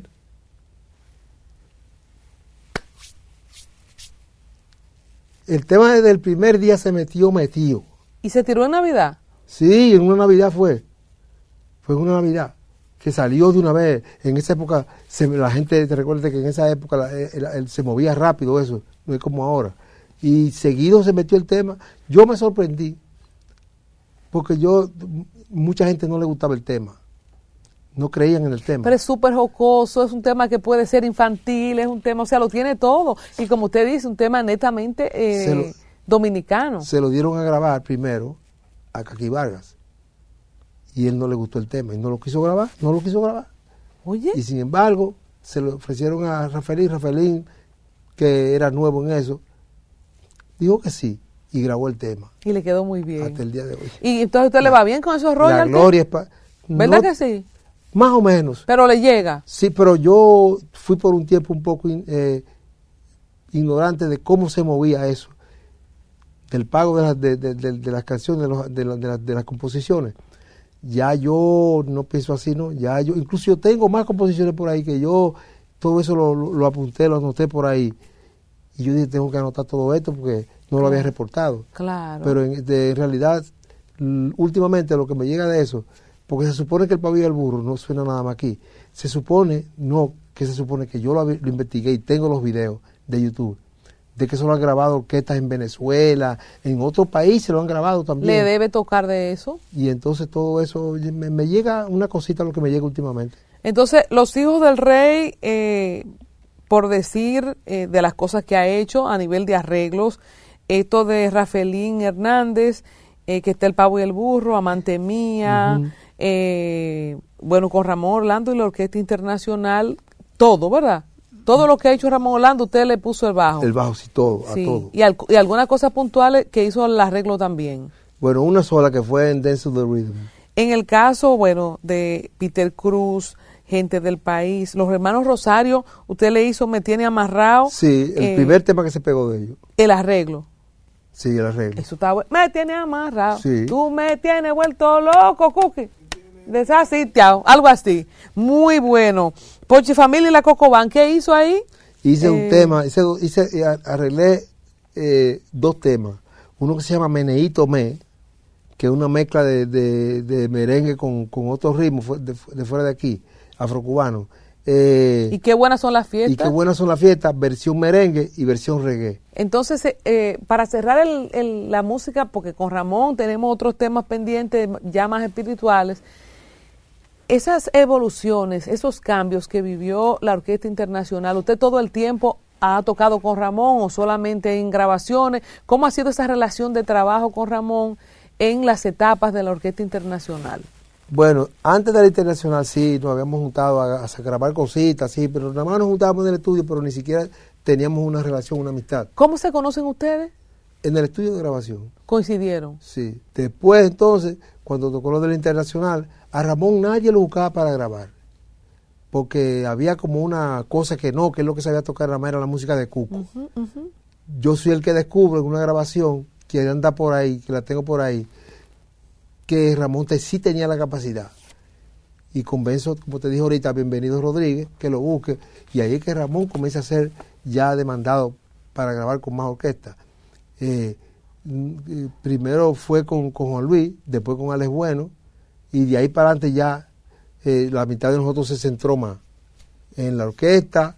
El tema desde el primer día se metió. ¿Y se tiró en Navidad? Sí, en una Navidad fue. fue una Navidad que salió de una vez. En esa época, la gente, te recuerda que en esa época se movía rápido eso, no es como ahora. Y seguido se metió el tema. Yo me sorprendí, porque mucha gente no le gustaba el tema. No creían en el tema. Pero es súper jocoso, es un tema que puede ser infantil, es un tema, o sea, lo tiene todo. Y como usted dice, un tema netamente dominicano. Se lo dieron a grabar primero a Caqui Vargas. Y él no le gustó el tema y no lo quiso grabar, Oye. Y sin embargo, se lo ofrecieron a Rafaelín, que era nuevo en eso, dijo que sí y grabó el tema. Y le quedó muy bien. Hasta el día de hoy. ¿Y entonces usted le va bien con esos royalties? La gloria es ¿Verdad que sí? Más o menos. Pero le llega. Sí, pero yo fui por un tiempo un poco ignorante de cómo se movía eso, del pago de las canciones, de las composiciones. Ya yo no pienso así, ¿no? Ya yo, incluso yo tengo más composiciones por ahí que yo, todo eso lo apunté, lo anoté por ahí. Y yo dije, tengo que anotar todo esto porque no lo había reportado. Claro. Pero en realidad, últimamente lo que me llega de eso, porque se supone que el pabilo del burro no suena nada más aquí. Se supone que yo lo investigué y tengo los videos de YouTube, de que eso lo han grabado orquestas en Venezuela, en otros países lo han grabado también. ¿Le debe tocar de eso? Y entonces todo eso, me llega una cosita lo que me llega últimamente. Entonces, los hijos del rey, por decir de las cosas que ha hecho a nivel de arreglos, esto de Rafaelín Hernández, que está el pavo y el burro, Amante Mía, bueno, con Ramón Orlando y la Orquesta Internacional, todo, ¿verdad? Todo lo que ha hecho Ramón Orlando, usted le puso el bajo. El bajo, sí, todo, sí. A todo. Y algunas cosas puntuales que hizo el arreglo también. Bueno, una sola que fue en Dance to the Rhythm. En el caso, bueno, de Peter Cruz, Gente del País, los hermanos Rosario, usted le hizo Me Tiene Amarrado. Sí, el primer tema que se pegó de ellos. El arreglo. Sí, el arreglo. Eso está bueno. Me tiene amarrado. Sí. Tú me tienes vuelto loco, Cookie. Desasitiado, algo así. Muy bueno. Pochi Familia y la Cocobán, ¿qué hizo ahí? Hice un tema, arreglé 2 temas. Uno que se llama Meneíto Me, que es una mezcla de merengue con otros ritmos de fuera de aquí, afrocubano. ¿Y qué buenas son las fiestas? Y qué buenas son las fiestas, versión merengue y versión reggae. Entonces, para cerrar la música, porque con Ramón tenemos otros temas pendientes ya más espirituales, esas evoluciones, esos cambios que vivió la Orquesta Internacional, ¿usted todo el tiempo ha tocado con Ramón o solamente en grabaciones? ¿Cómo ha sido esa relación de trabajo con Ramón en las etapas de la Orquesta Internacional? Bueno, antes de la Internacional sí, nos habíamos juntado a grabar cositas, sí, pero nada más nos juntábamos en el estudio, pero ni siquiera teníamos una relación, una amistad. ¿Cómo se conocen ustedes? En el estudio de grabación. ¿Coincidieron? Sí. Después, entonces, cuando tocó lo de la Internacional, a Ramón nadie lo buscaba para grabar, porque había como una cosa que es lo que sabía tocar Ramón era la música de Cuco. Yo soy el que descubro en una grabación que anda por ahí, que la tengo por ahí, que Ramón sí tenía la capacidad. Y convenzo, como te dije ahorita, Bienvenido Rodríguez, que lo busque, y ahí es que Ramón comienza a ser ya demandado para grabar con más orquesta. Primero fue con Juan Luis, después con Alex Bueno, y de ahí para adelante ya la mitad de nosotros se centró más en la orquesta,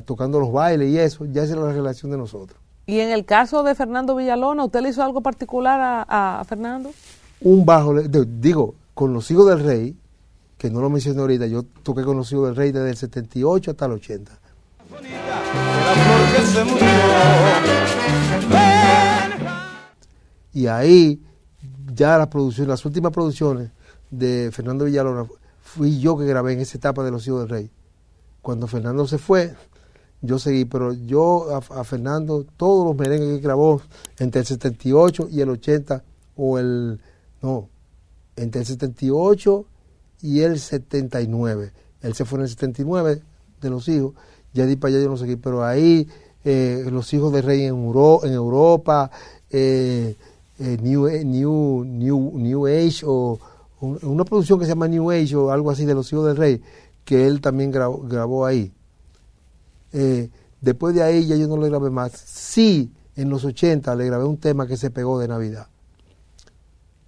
tocando los bailes y eso, ya esa era la relación de nosotros. Y en el caso de Fernando Villalona, ¿usted le hizo algo particular a Fernando? Un bajo, digo, con Los Hijos del Rey, que no lo mencioné ahorita, yo toqué con Los Hijos del Rey desde el 78 hasta el 80. Y ahí ya las últimas producciones de Fernando Villalona, fui yo que grabé en esa etapa de Los Hijos del Rey. Cuando Fernando se fue, yo seguí, pero yo a Fernando, todos los merengues que grabó entre el 78 y el 80, entre el 78 y el 79. Él se fue en el 79 de Los Hijos, ya di para allá yo no seguí, pero ahí Los Hijos del Rey en Europa, New Age, o una producción que se llama New Age o algo así de Los Hijos del Rey, que él también grabó ahí. Después de ahí ya yo no le grabé más. Sí, en los 80 le grabé un tema que se pegó de Navidad.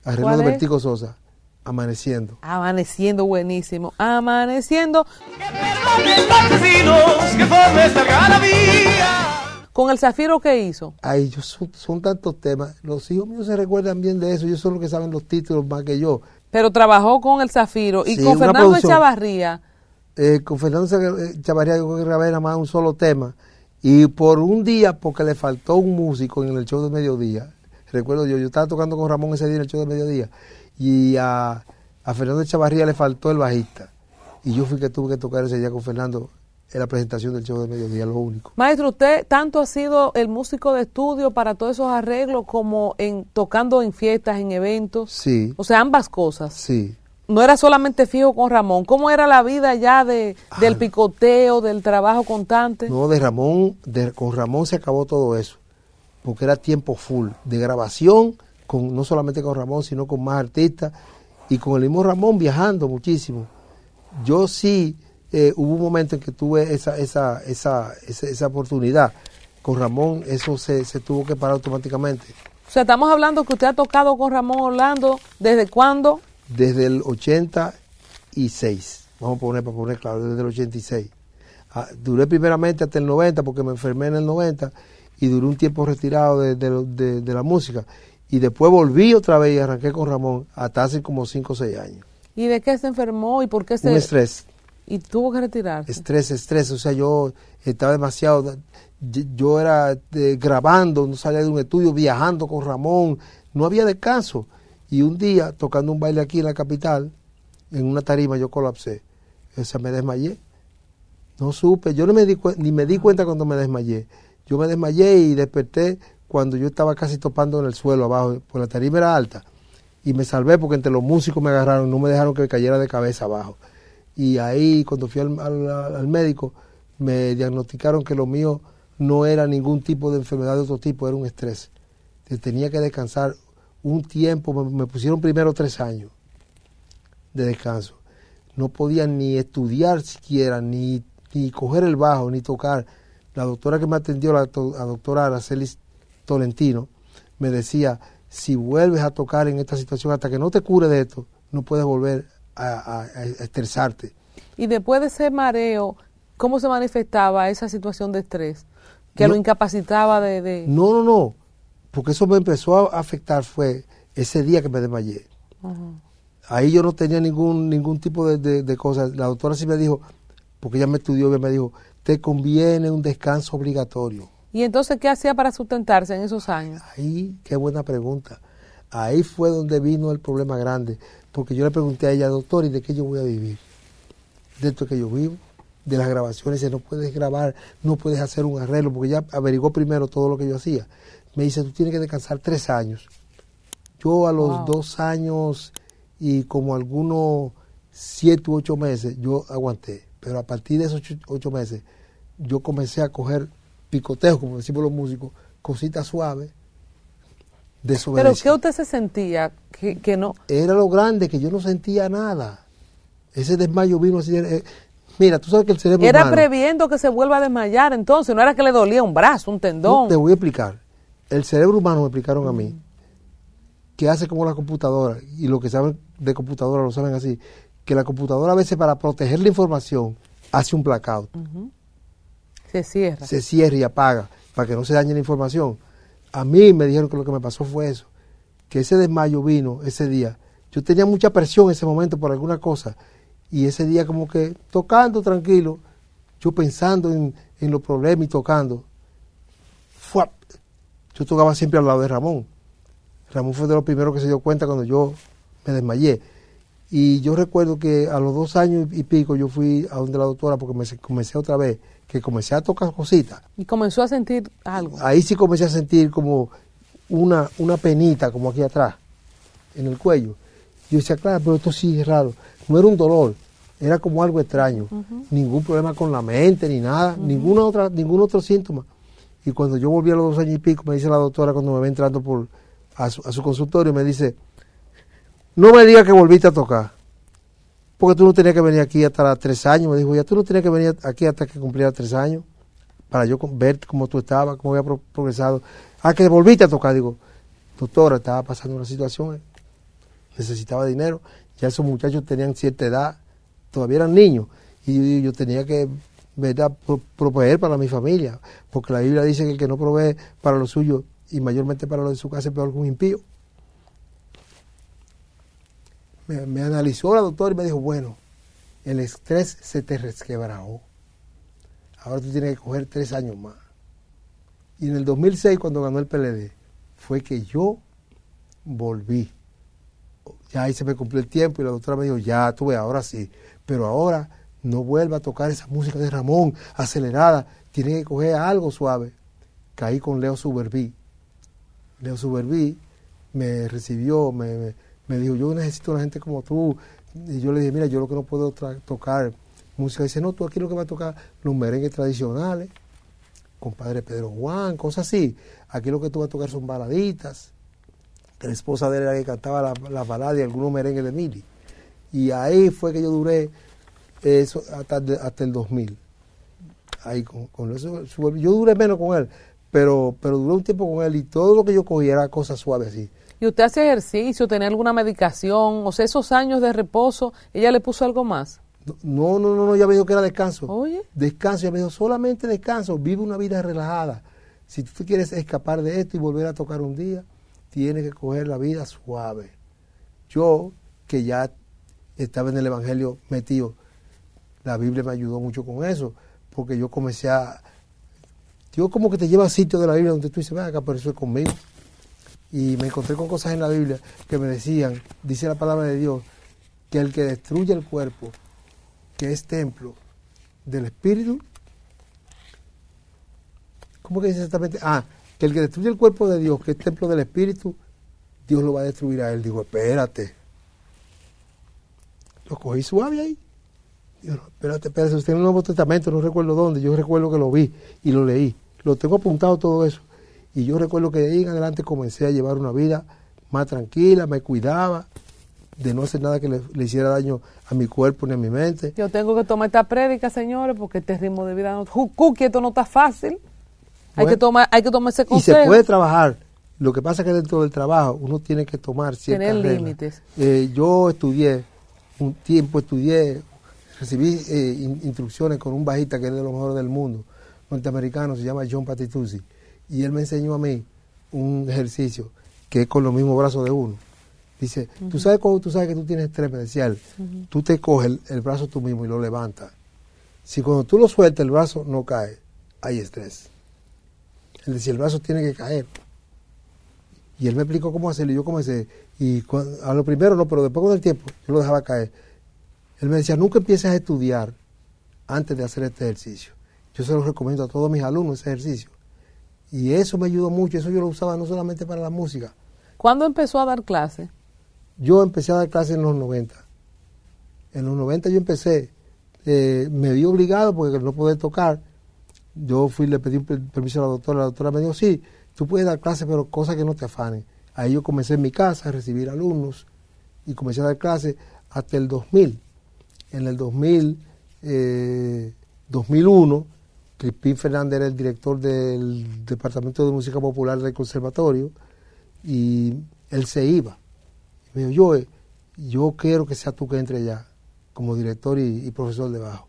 Arreglo de Vertigo Sosa. Amaneciendo. Amaneciendo, buenísimo. Amaneciendo. Que perdonen los vecinos, que forme esta gran vía. ¿Con el Zafiro qué hizo? Ay, son tantos temas. Los hijos míos se recuerdan bien de eso. Ellos son los que saben los títulos más que yo. Pero trabajó con el Zafiro y Sí, con una Fernando producción. Echavarría. Con Fernando Chavarría yo grabé nada más un solo tema. Y por un día, porque le faltó un músico en el show de mediodía. Recuerdo yo estaba tocando con Ramón ese día en el show de mediodía. Y a Fernando Echavarría le faltó el bajista. Y yo fui que tuve que tocar ese día con Fernando en la presentación del show de mediodía, lo único. Maestro, usted tanto ha sido el músico de estudio para todos esos arreglos como tocando en fiestas, en eventos. Sí, O sea, ambas cosas. sí. No era solamente fijo con Ramón. ¿Cómo era la vida ya del picoteo, del trabajo constante? No, con Ramón se acabó todo eso. Porque era tiempo full de grabación, no solamente con Ramón, sino con más artistas. Y con el mismo Ramón viajando muchísimo. Yo sí, hubo un momento en que tuve esa oportunidad. Con Ramón eso se tuvo que parar automáticamente. O sea, estamos hablando que usted ha tocado con Ramón Orlando. ¿Desde cuándo? Desde el 86, vamos a para poner claro, desde el 86. Duré primeramente hasta el 90 porque me enfermé en el 90 y duré un tiempo retirado de la música. Y después volví otra vez y arranqué con Ramón hasta hace como 5 o 6 años. ¿Y de qué se enfermó y por qué Un estrés. Y tuvo que retirarse? Estrés. O sea, yo estaba demasiado... Yo era grabando, no salía de un estudio, viajando con Ramón. No había descanso. Y un día, tocando un baile aquí en la capital, en una tarima, yo colapsé. O sea, me desmayé. No supe. Yo ni me di cuenta cuando me desmayé. Yo me desmayé y desperté cuando yo estaba casi topando en el suelo abajo, pues la tarima era alta. Y me salvé porque entre los músicos me agarraron, no me dejaron que me cayera de cabeza abajo. Y ahí, cuando fui al médico, me diagnosticaron que lo mío no era ningún tipo de enfermedad de otro tipo, era un estrés. Tenía que descansar un tiempo, me pusieron primero 3 años de descanso. No podía ni estudiar siquiera, ni coger el bajo, ni tocar. La doctora que me atendió, la doctora Aracelis Tolentino, me decía, si vuelves a tocar en esta situación, hasta que no te cures de esto, no puedes volver a estresarte. Y después de ese mareo, ¿cómo se manifestaba esa situación de estrés? Que lo incapacitaba de... No, porque eso me empezó a afectar fue ese día que me desmayé. Uh-huh. Ahí yo no tenía ningún tipo de cosas. La doctora sí me dijo, porque ella me estudió, me dijo, te conviene un descanso obligatorio. ¿Y entonces qué hacía para sustentarse en esos años? Ahí, qué buena pregunta. Ahí fue donde vino el problema grande, porque yo le pregunté a ella, doctor, ¿y de qué yo voy a vivir? De esto que yo vivo, de las grabaciones, no puedes grabar, no puedes hacer un arreglo, porque ella averiguó primero todo lo que yo hacía. Me dice, tú tienes que descansar 3 años. Yo a los 2 años y como algunos 7 u 8 meses, yo aguanté. Pero a partir de esos 8 meses, yo comencé a coger picoteos, como decimos los músicos, cositas suaves, desobedeciendo. ¿Pero qué usted se sentía? Que no... Era lo grande, que yo no sentía nada. Ese desmayo vino así. Mira, tú sabes que el cerebro Era humano, previendo que se vuelva a desmayar, entonces, no era que le dolía un brazo, un tendón. no, te voy a explicar. El cerebro humano me explicaron a mí que hace como la computadora, y los que saben de computadora lo saben así, que la computadora a veces para proteger la información hace un blackout. Uh-huh. Se cierra. Se cierra y apaga para que no se dañe la información. A mí me dijeron que lo que me pasó fue eso, que ese desmayo vino ese día. Yo tenía mucha presión en ese momento por alguna cosa, y ese día como que tocando tranquilo, yo pensando en los problemas y tocando, ¡fuap! Yo tocaba siempre al lado de Ramón. Ramón fue de los primeros que se dio cuenta cuando yo me desmayé. Y yo recuerdo que a los 2 años y pico yo fui a donde la doctora porque comencé otra vez, que comencé a tocar cositas. Y comenzó a sentir algo. Ahí sí comencé a sentir como una penita como aquí atrás, en el cuello. Yo decía, claro, pero esto sí es raro. No era un dolor, era como algo extraño. Uh-huh. Ningún problema con la mente ni nada, uh-huh. ningún otro síntoma. Y cuando yo volví a los 2 años y pico, me dice la doctora cuando me ve entrando a su consultorio, me dice, no me digas que volviste a tocar, porque tú no tenías que venir aquí hasta los 3 años. Me dijo, ya tú no tenías que venir aquí hasta que cumpliera 3 años, para yo ver cómo tú estabas, cómo había progresado. Que volviste a tocar. Digo, doctora, estaba pasando una situación, necesitaba dinero, Ya esos muchachos tenían cierta edad, todavía eran niños, y yo tenía que, ¿verdad?, proveer para mi familia, porque la Biblia dice que el que no provee para lo suyo, y mayormente para lo de su casa, es peor que un impío. Me analizó la doctora y me dijo, bueno, el estrés se te resquebrajó. Ahora tú tienes que coger 3 años más. Y en el 2006, cuando ganó el PLD, fue que yo volví. Ya ahí se me cumplió el tiempo y la doctora me dijo, ya tuve, ahora sí. Pero ahora no vuelva a tocar esa música de Ramón, acelerada. Tiene que coger algo suave. Caí con Leo Suberví. Leo Suberví me recibió, me dijo, yo necesito una gente como tú. Y yo le dije, mira, yo lo que no puedo tocar música. Dice, no, tú aquí lo que vas a tocar los merengues tradicionales, compadre Pedro Juan, cosas así. Aquí lo que tú vas a tocar son baladitas. La esposa de él era que cantaba la balada y algunos merengues de Mili. Y ahí fue que yo duré eso hasta el 2000. Ahí con eso, yo duré menos con él, pero duré un tiempo con él y todo lo que yo cogía era cosas suaves así. ¿Y usted hace ejercicio, tenía alguna medicación? O sea, esos años de reposo, ¿ella le puso algo más? No, ya me dijo que era descanso. Oye. Descanso, ya me dijo, solamente descanso, vive una vida relajada. Si tú te quieres escapar de esto y volver a tocar un día, tienes que coger la vida suave. Yo, que ya estaba en el Evangelio metido, la Biblia me ayudó mucho con eso, porque yo comencé a... Dios como que te lleva a sitios de la Biblia donde tú dices, ven acá, pero eso es conmigo. Y me encontré con cosas en la Biblia que me decían, dice la palabra de Dios, que el que destruye el cuerpo, que es templo del Espíritu, ¿cómo que dice exactamente? Que el que destruye el cuerpo de Dios, que es templo del Espíritu, Dios lo va a destruir a él. Digo, espérate. Lo cogí suave ahí. Digo, no, espérate, usted en el Nuevo Testamento, no recuerdo dónde, yo recuerdo que lo vi y lo leí. Lo tengo apuntado todo eso. Y yo recuerdo que de ahí en adelante comencé a llevar una vida más tranquila, me cuidaba de no hacer nada que le hiciera daño a mi cuerpo ni a mi mente. Yo tengo que tomar esta prédica, señores, porque este ritmo de vida no... esto no está fácil. Bueno, hay que tomar ese consejo. Y se puede trabajar. Lo que pasa es que dentro del trabajo uno tiene que tomar ciertas reglas. Tener límites. Yo estudié, un tiempo recibí instrucciones con un bajista que es de los mejores del mundo, norteamericano, se llama John Patitucci. Y él me enseñó a mí un ejercicio que es con los mismos brazos de uno. Dice, tú sabes cuando tú sabes que tú tienes estrés, me decía él, tú te coges el brazo tú mismo y lo levantas. Si cuando tú lo sueltas el brazo no cae, hay estrés. Él decía, el brazo tiene que caer. Y él me explicó cómo hacerlo y yo comencé. Y a lo primero no, pero después con el tiempo yo lo dejaba caer. Él me decía, nunca empieces a estudiar antes de hacer este ejercicio. Yo se lo recomiendo a todos mis alumnos ese ejercicio. Y eso me ayudó mucho, eso yo lo usaba no solamente para la música. ¿Cuándo empezó a dar clases? Yo empecé a dar clases en los 90. En los 90 yo empecé, me vi obligado porque no podía tocar. Yo le pedí un permiso a la doctora me dijo, sí, tú puedes dar clases, pero cosas que no te afanen. Ahí yo comencé en mi casa a recibir alumnos y comencé a dar clases hasta el 2000. En el 2001, Crispín Fernández era el director del Departamento de Música Popular del Conservatorio y él se iba. Me dijo, yo quiero que sea tú que entre allá como director y profesor de bajo.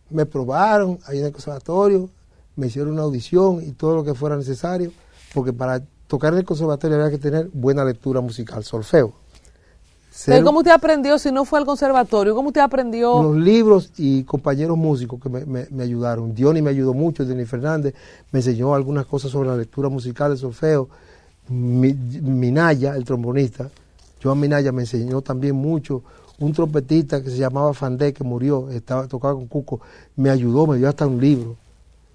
Me probaron ahí en el conservatorio, me hicieron una audición y todo lo que fuera necesario, porque para tocar en el conservatorio había que tener buena lectura musical, solfeo. ¿Pero cómo usted aprendió si no fue al conservatorio? ¿Cómo usted aprendió? Los libros y compañeros músicos que me ayudaron. Diony me ayudó mucho, Diony Fernández me enseñó algunas cosas sobre la lectura musical, el solfeo. Minaya, el trombonista, Joan Minaya me enseñó también mucho. Un trompetista que se llamaba Fandé, que murió, tocaba con Cuco, me ayudó, me dio hasta un libro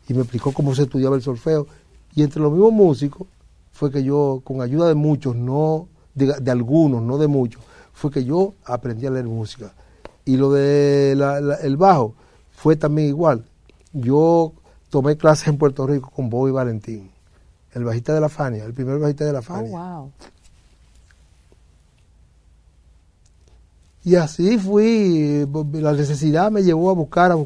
y me explicó cómo se estudiaba el solfeo. Y entre los mismos músicos fue que yo, con ayuda de muchos, no de algunos, no de muchos, fue que yo aprendí a leer música. Y lo de el bajo fue también igual. Yo tomé clases en Puerto Rico con Bobby Valentín, el bajista de la Fania, el primer bajista de la Fania. Oh, wow. Y así fui, la necesidad me llevó a buscar,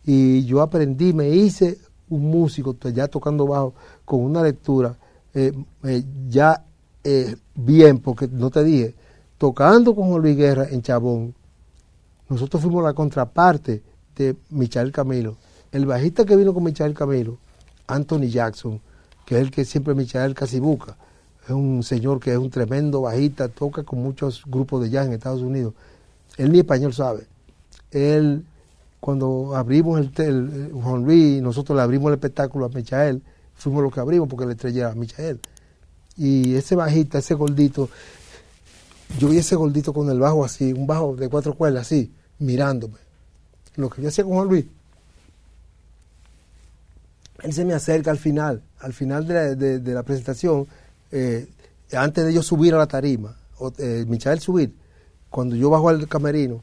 y yo aprendí, me hice un músico, ya tocando bajo, con una lectura ya bien, porque no te dije, tocando con Juan Luis Guerra en Chabón, nosotros fuimos la contraparte de Michael Camilo. El bajista que vino con Michael Camilo, Anthony Jackson, que es el que siempre Michael casi busca, es un señor que es un tremendo bajista, toca con muchos grupos de jazz en Estados Unidos. Él ni español sabe. Él, cuando abrimos el Juan Luis, nosotros le abrimos el espectáculo a Michael, fuimos los que abrimos porque la estrella era Michael. Y ese bajista, ese gordito, yo vi ese gordito con el bajo así, un bajo de 4 cuerdas así, mirándome. Lo que yo hacía con Juan Luis. Él se me acerca al final de la presentación, antes de yo subir a la tarima, Michael subir, cuando yo bajo al camerino,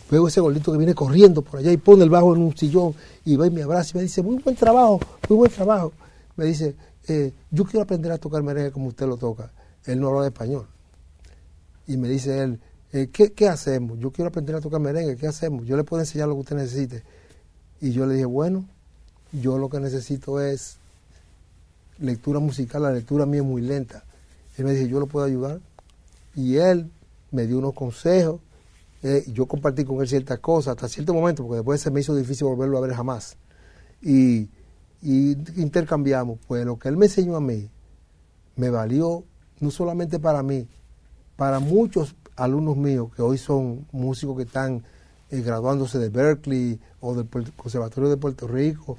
veo ese gordito que viene corriendo por allá y pone el bajo en un sillón y va y me abraza y me dice, muy buen trabajo, muy buen trabajo. Me dice, yo quiero aprender a tocar merengue como usted lo toca. Él no habla español. Y me dice él, ¿qué hacemos? Yo quiero aprender a tocar merengue, ¿qué hacemos? Yo le puedo enseñar lo que usted necesite. Y yo le dije, bueno, yo lo que necesito es lectura musical, la lectura mía es muy lenta. Él me dice, yo lo puedo ayudar. Y él me dio unos consejos, yo compartí con él ciertas cosas hasta cierto momento, porque después se me hizo difícil volverlo a ver jamás. Y intercambiamos, pues lo que él me enseñó a mí, me valió no solamente para mí, para muchos alumnos míos que hoy son músicos que están graduándose de Berkeley o del Conservatorio de Puerto Rico.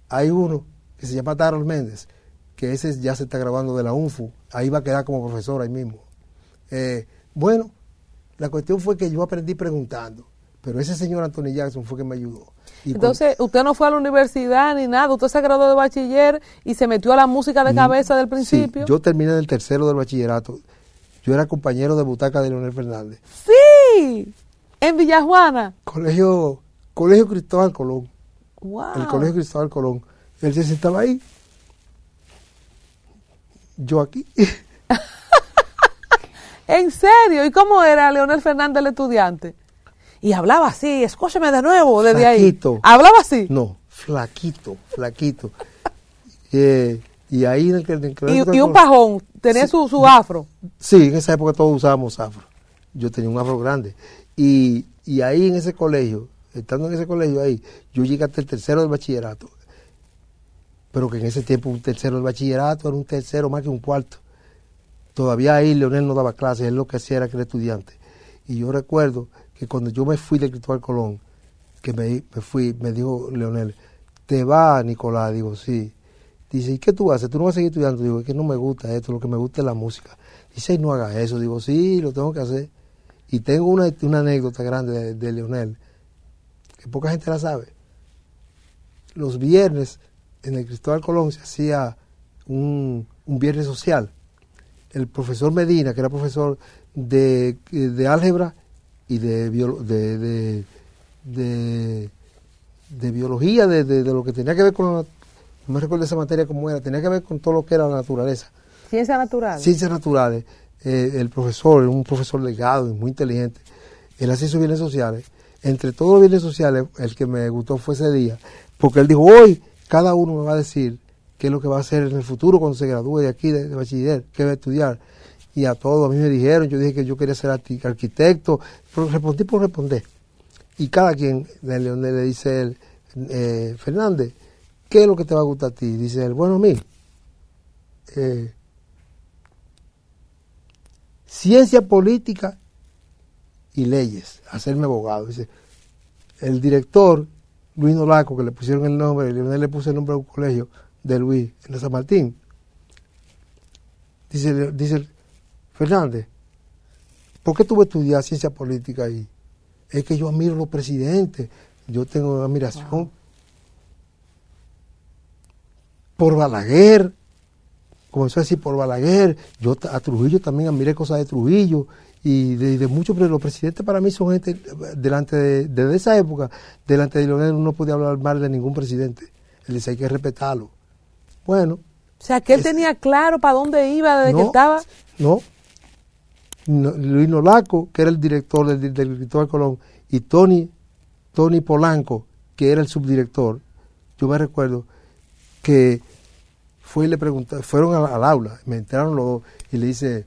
Hay uno que se llama Darrell Méndez, que ese ya se está graduando de la UNFU, ahí va a quedar como profesor ahí mismo. Bueno, la cuestión fue que yo aprendí preguntando, pero ese señor Anthony Jackson fue que me ayudó. Y entonces, usted no fue a la universidad ni nada, usted se graduó de bachiller y se metió a la música de cabeza del principio. Sí, yo terminé del tercero del bachillerato. Yo era compañero de butaca de Leonel Fernández. Sí, en Villajuana. Colegio Cristóbal Colón. Wow. El Colegio Cristóbal Colón. Él se sentaba ahí, yo aquí. ¿En serio? ¿Y cómo era Leonel Fernández el estudiante? Y hablaba así, escúcheme de nuevo desde flaquito. Ahí. ¿Hablaba así? No, flaquito. Y ahí y un pajón, tenía sí, su afro. Sí, en esa época todos usábamos afro. Yo tenía un afro grande. Y ahí en ese colegio, estando en ese colegio ahí, yo llegué hasta el tercero del bachillerato. Pero que en ese tiempo un tercero del bachillerato era un tercero más que un cuarto. Todavía ahí Leonel no daba clases, él lo que hacía era que era estudiante. Y yo recuerdo que cuando yo me fui de Cristóbal Colón, que me fui, me dijo Leonel, ¿te va, Nicolás? Digo, sí. Dice, ¿y qué tú haces? ¿Tú no vas a seguir estudiando? Digo, es que no me gusta esto, lo que me gusta es la música. Dice, no hagas eso. Digo, sí, lo tengo que hacer. Y tengo una anécdota grande de Leonel, que poca gente la sabe. Los viernes en el Cristóbal Colón se hacía un viernes social. El profesor Medina, que era profesor de álgebra y de biología, de lo que tenía que ver con, no me recuerdo esa materia cómo era, tenía que ver con todo lo que era la naturaleza. Ciencias naturales. Ciencias naturales. El profesor, un profesor delgado y muy inteligente, él hacía sus viernes sociales. Entre todos los viernes sociales, el que me gustó fue ese día, porque él dijo, hoy cada uno me va a decir qué es lo que va a hacer en el futuro cuando se gradúe de aquí, de bachiller, qué va a estudiar. Y a todos, a mí me dijeron, yo dije que yo quería ser arquitecto, pero respondí por responder. Y cada quien, Leonel le dice él, Fernández, ¿qué es lo que te va a gustar a ti? Dice él, bueno, a mí, ciencia política y leyes, hacerme abogado. Dice, el director, Luis Nolaco, que le pusieron el nombre, Leonel le puso el nombre a un colegio de Luis, en San Martín. Dice Fernández, ¿por qué tú vas a estudiar ciencia política ahí? Es que yo admiro a los presidentes, yo tengo admiración por Balaguer, comenzó a decir por Balaguer, yo a Trujillo también admiré cosas de Trujillo, y de muchos, pero los presidentes para mí son gente, desde esa época, delante de Leonel uno no podía hablar mal de ningún presidente, él dice hay que respetarlo. Bueno. O sea, que él tenía claro para dónde iba desde que estaba. No, Luis Nolaco, que era el director del Cristóbal Colón, y Tony Polanco, que era el subdirector. Yo me recuerdo que fue y le preguntaron, fueron al aula, me enteraron los dos, y le dice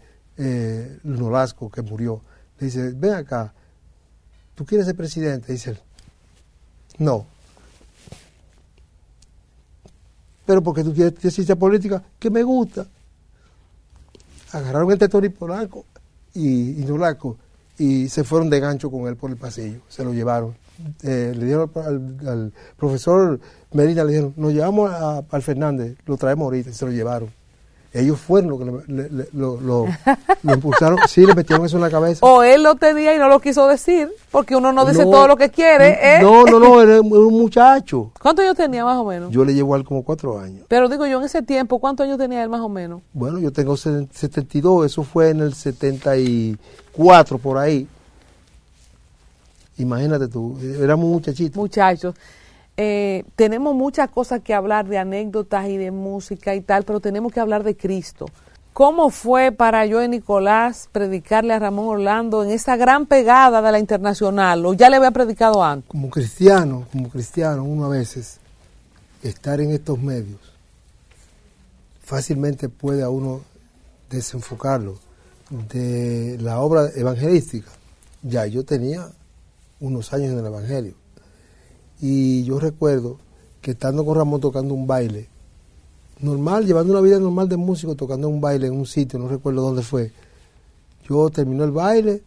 Nolasco, que murió, le dice, ven acá, ¿tú quieres ser presidente? Dice él, no. Pero porque tú quieres ciencia política, que me gusta. Agarraron el Tony Polanco y Nolasco y se fueron de gancho con él por el pasillo, se lo llevaron. Le dieron al profesor Medina, le dijeron, nos llevamos al Fernández, lo traemos ahorita, y se lo llevaron. Ellos fueron los que lo impulsaron, sí, le metieron eso en la cabeza. O él lo tenía y no lo quiso decir, porque uno no dice todo lo que quiere. No, era un muchacho. ¿Cuántos años tenía más o menos? Yo le llevo a él como 4 años. Pero digo yo, en ese tiempo, ¿cuántos años tenía él más o menos? Bueno, yo tengo 72, eso fue en el 74, por ahí. Imagínate tú, éramos muchachitos. Muchachos. Tenemos muchas cosas que hablar de anécdotas y de música y tal, pero tenemos que hablar de Cristo. ¿Cómo fue para Joe Nicolás predicarle a Ramón Orlando en esa gran pegada de la internacional? ¿O ya le había predicado antes? Como cristiano, uno a veces, estar en estos medios, fácilmente puede a uno desenfocarlo de la obra evangelística. Ya yo tenía unos años en el Evangelio. Y yo recuerdo que estando con Ramón tocando un baile, normal, llevando una vida normal de músico, tocando un baile en un sitio, no recuerdo dónde fue. Yo terminó el baile,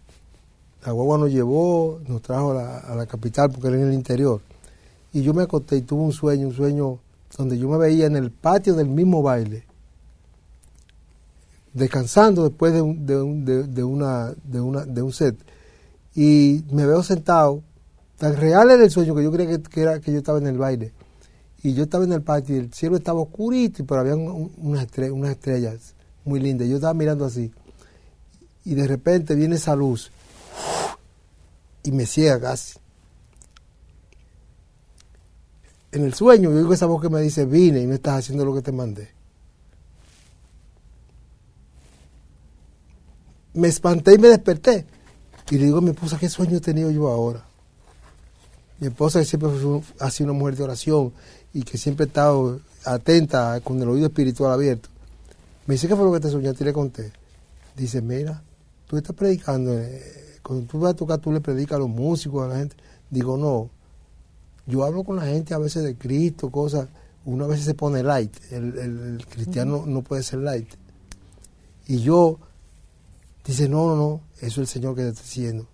la guagua nos llevó, nos trajo a la capital porque era en el interior. Y yo me acosté y tuve un sueño donde yo me veía en el patio del mismo baile, descansando después de un set. Y me veo sentado. Tan real era el sueño que yo creía que yo estaba en el baile. Y yo estaba en el patio y el cielo estaba oscurito, pero había unas estrellas muy lindas. Yo estaba mirando así. Y de repente viene esa luz y me ciega casi. En el sueño yo oigo esa voz que me dice, vine y no estás haciendo lo que te mandé. Me espanté y me desperté. Y le digo a mi esposa, ¿qué sueño he tenido yo ahora? Mi esposa, que siempre ha sido una mujer de oración y que siempre ha estado atenta con el oído espiritual abierto, me dice, ¿qué fue lo que te soñaste? Y le conté. Dice, mira, tú estás predicando, cuando tú vas a tocar, tú le predicas a los músicos, a la gente. Digo, no, yo hablo con la gente a veces de Cristo, cosas, uno a veces se pone light, el cristiano no puede ser light. Y yo, dice, no, eso es el Señor que te está diciendo,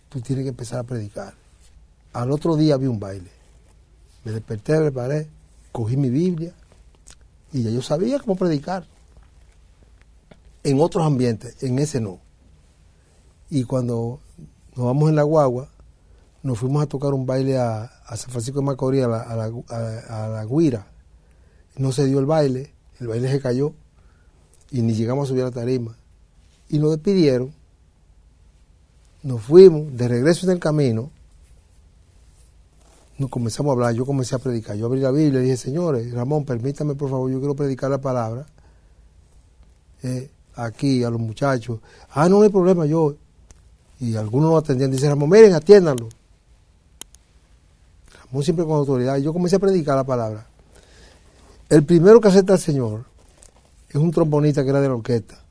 tú tienes que empezar a predicar. Al otro día vi un baile. Me desperté, me preparé, cogí mi Biblia y ya yo sabía cómo predicar. En otros ambientes, en ese no. Y cuando nos vamos en la guagua, nos fuimos a tocar un baile a San Francisco de Macorís, a la Guira. No se dio el baile se cayó y ni llegamos a subir a la tarima. Y nos despidieron, nos fuimos, de regreso en el camino, nos comenzamos a hablar, yo comencé a predicar, yo abrí la Biblia y dije, señores, Ramón, permítame por favor, yo quiero predicar la palabra aquí a los muchachos. No hay problema, yo. Y algunos no atendían, dice Ramón, miren, atiéndanlo. Ramón siempre con autoridad, y yo comencé a predicar la palabra. El primero que acepta al Señor es un trombonista que era de la orquesta,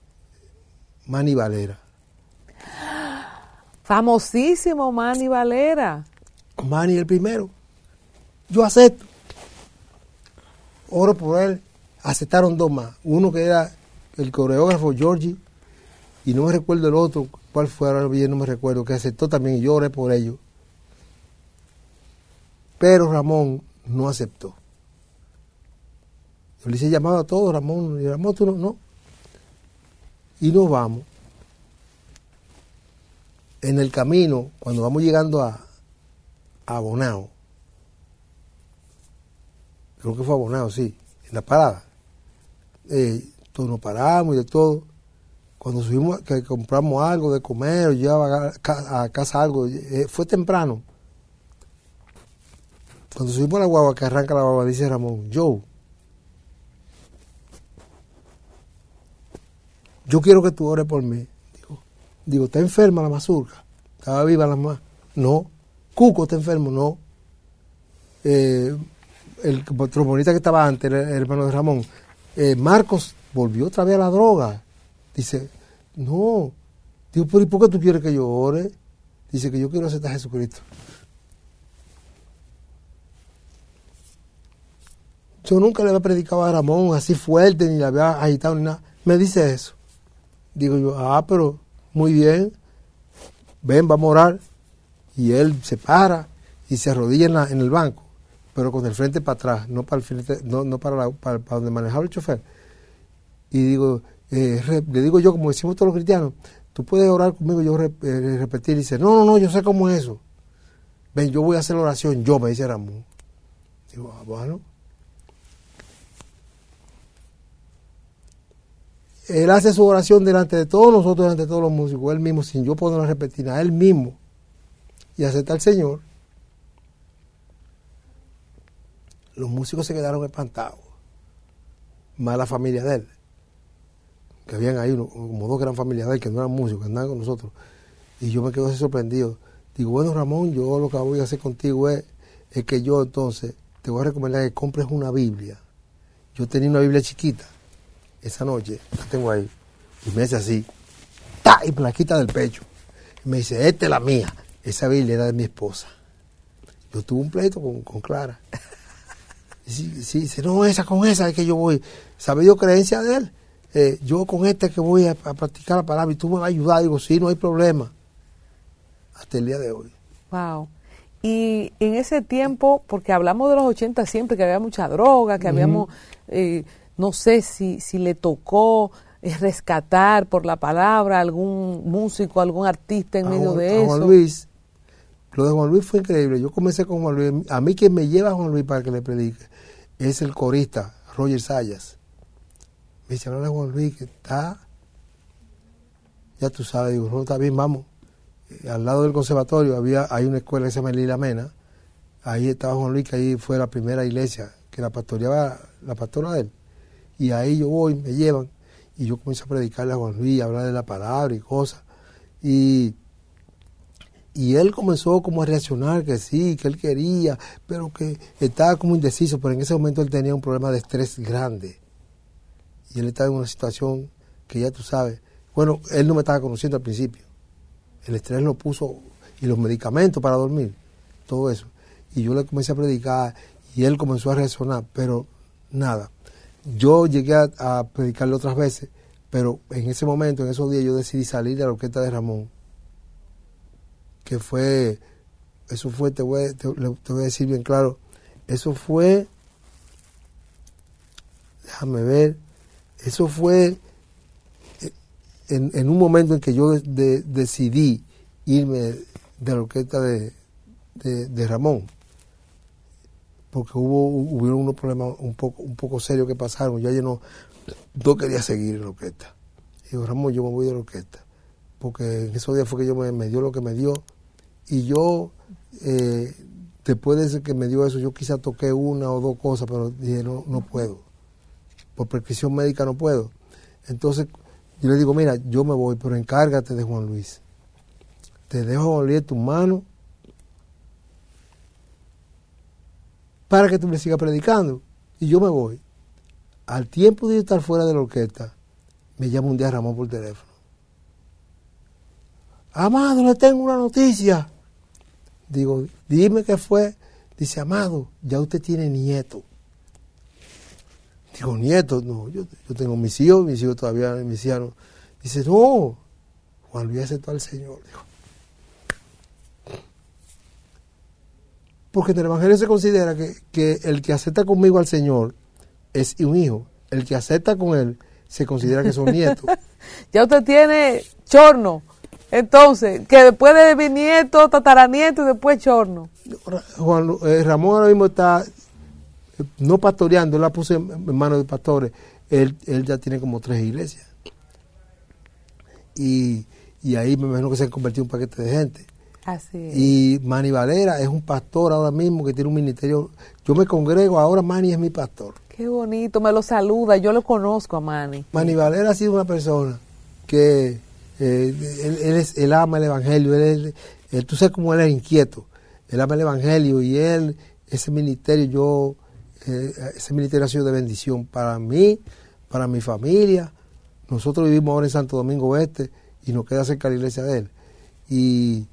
Manny Valera. Famosísimo Manny Valera. Manny el primero. Yo acepto. Oro por él. Aceptaron 2 más. Uno que era el coreógrafo Georgie, y no me recuerdo el otro, cuál fue, ahora bien no me recuerdo, que aceptó también, y yo oré por ellos. Pero Ramón no aceptó. Yo le hice llamado a todos, Ramón, y Ramón, tú no. Y nos vamos. En el camino, cuando vamos llegando a Bonao, creo que fue a Bonao, sí, en la parada, todos nos paramos y de todo. Cuando subimos, que compramos algo de comer, llevaba a casa algo, fue temprano. Cuando subimos a la guagua, que arranca la guagua, dice Ramón, yo quiero que tú ores por mí. Digo, ¿está enferma la mazurca? ¿Estaba viva la mamá? No. ¿Cuco está enfermo? No. El trombonista que estaba antes, el hermano de Ramón, Marcos volvió otra vez a la droga. Dice, no. Digo, pero ¿y por qué tú quieres que yo ore? Dice que yo quiero aceptar a Jesucristo. Yo nunca le había predicado a Ramón así fuerte, ni le había agitado ni nada. Me dice eso. Digo yo, pero muy bien. Ven, vamos a orar. Y él se para y se arrodilla en el banco, pero con el frente para atrás, no para el frente, no para donde manejaba el chofer. Y digo, le digo yo, como decimos todos los cristianos, tú puedes orar conmigo, yo repetir. Y dice, no, yo sé cómo es eso. Ven, yo voy a hacer la oración, me dice Ramón. Digo, bueno. Él hace su oración delante de todos nosotros, delante de todos los músicos, él mismo, sin yo poderlo repetir, a él mismo, y acepta al Señor. Los músicos se quedaron espantados, más la familia de él, que habían ahí como dos gran familias de él, que no eran músicos, que andaban con nosotros, y yo me quedo así sorprendido. Digo, bueno, Ramón, yo lo que voy a hacer contigo es que yo entonces te voy a recomendar que compres una Biblia. Yo tenía una Biblia chiquita. Esa noche, la tengo ahí, y me dice así, ¡ta! Y me la quita del pecho. Y me dice, esta es la mía. Esa Biblia era de mi esposa. Yo tuve un pleito con Clara. Y sí, dice, no, con esa es que yo voy. ¿Sabe yo creencia de él? Yo con esta que voy a practicar la palabra y tú me vas a ayudar. Digo, sí, no hay problema. Hasta el día de hoy. Wow. Y en ese tiempo, porque hablamos de los 80 siempre, que había mucha droga, que habíamos... no sé si le tocó rescatar por la palabra algún músico, algún artista en medio de eso. Juan Luis, lo de Juan Luis fue increíble. Yo comencé con Juan Luis. A mí quien me lleva a Juan Luis para que le predique es el corista Roger Sayas. Me dice, habla de Juan Luis que está, ya tú sabes, digo, no, está bien, vamos. Al lado del conservatorio hay una escuela que se llama Lila Mena. Ahí estaba Juan Luis, que ahí fue la primera iglesia que la pastoreaba la pastora de él. Y ahí yo voy, me llevan, y yo comienzo a predicarle a Juan Luis, a hablar de la palabra y cosas. Y él comenzó como a reaccionar, que sí, que él quería, pero que estaba como indeciso, pero en ese momento él tenía un problema de estrés grande. Y él estaba en una situación que ya tú sabes, bueno, él no me estaba conociendo al principio. El estrés lo puso, y los medicamentos para dormir, todo eso. Y yo le comencé a predicar, y él comenzó a reaccionar, pero nada. Yo llegué a predicarle otras veces, pero en ese momento, en esos días, yo decidí salir de la orquesta de Ramón. Que fue, eso fue, te voy a decir bien claro, eso fue, déjame ver, eso fue en un momento en que yo decidí irme de la orquesta de Ramón. Porque hubieron unos problemas un poco serios que pasaron. Yo no quería seguir en la orquesta. Y digo, Ramón, yo me voy de la orquesta. Porque en esos días fue que yo me dio lo que me dio. Y yo, después de ese que me dio eso, yo quizá toqué una o dos cosas, pero dije, no puedo. Por prescripción médica no puedo. Entonces, yo le digo, mira, yo me voy, pero encárgate de Juan Luis. Te dejo a Juan Luis en tus manos, para que tú me sigas predicando. Y yo me voy. Al tiempo de estar fuera de la orquesta, me llama un día Ramón por teléfono. Amado, le tengo una noticia. Digo, dime qué fue. Dice, Amado, ya usted tiene nieto. Digo, nieto, no, yo tengo mis hijos todavía mis hijos. Dice, no, Juan Luis aceptó al Señor. Digo, porque en el Evangelio se considera que el que acepta conmigo al Señor es un hijo. El que acepta con él se considera que son nietos. Ya usted tiene chorno. Entonces, que después de bisnieto, tataranieto y después chorno. Ramón ahora mismo está no pastoreando, él la puse en manos de pastores. Él ya tiene como 3 iglesias. Y ahí me imagino que se han convertido en un paquete de gente. Así es. Y Manny Valera es un pastor ahora mismo que tiene un ministerio. Yo me congrego, ahora Manny es mi pastor. Qué bonito, me lo saluda, yo lo conozco a Manny. Manny Valera ha sido una persona que él ama el Evangelio, tú sabes cómo él es inquieto, él ama el Evangelio y ese ministerio ha sido de bendición para mí, para mi familia. Nosotros vivimos ahora en Santo Domingo Este y nos queda cerca la iglesia de él. Y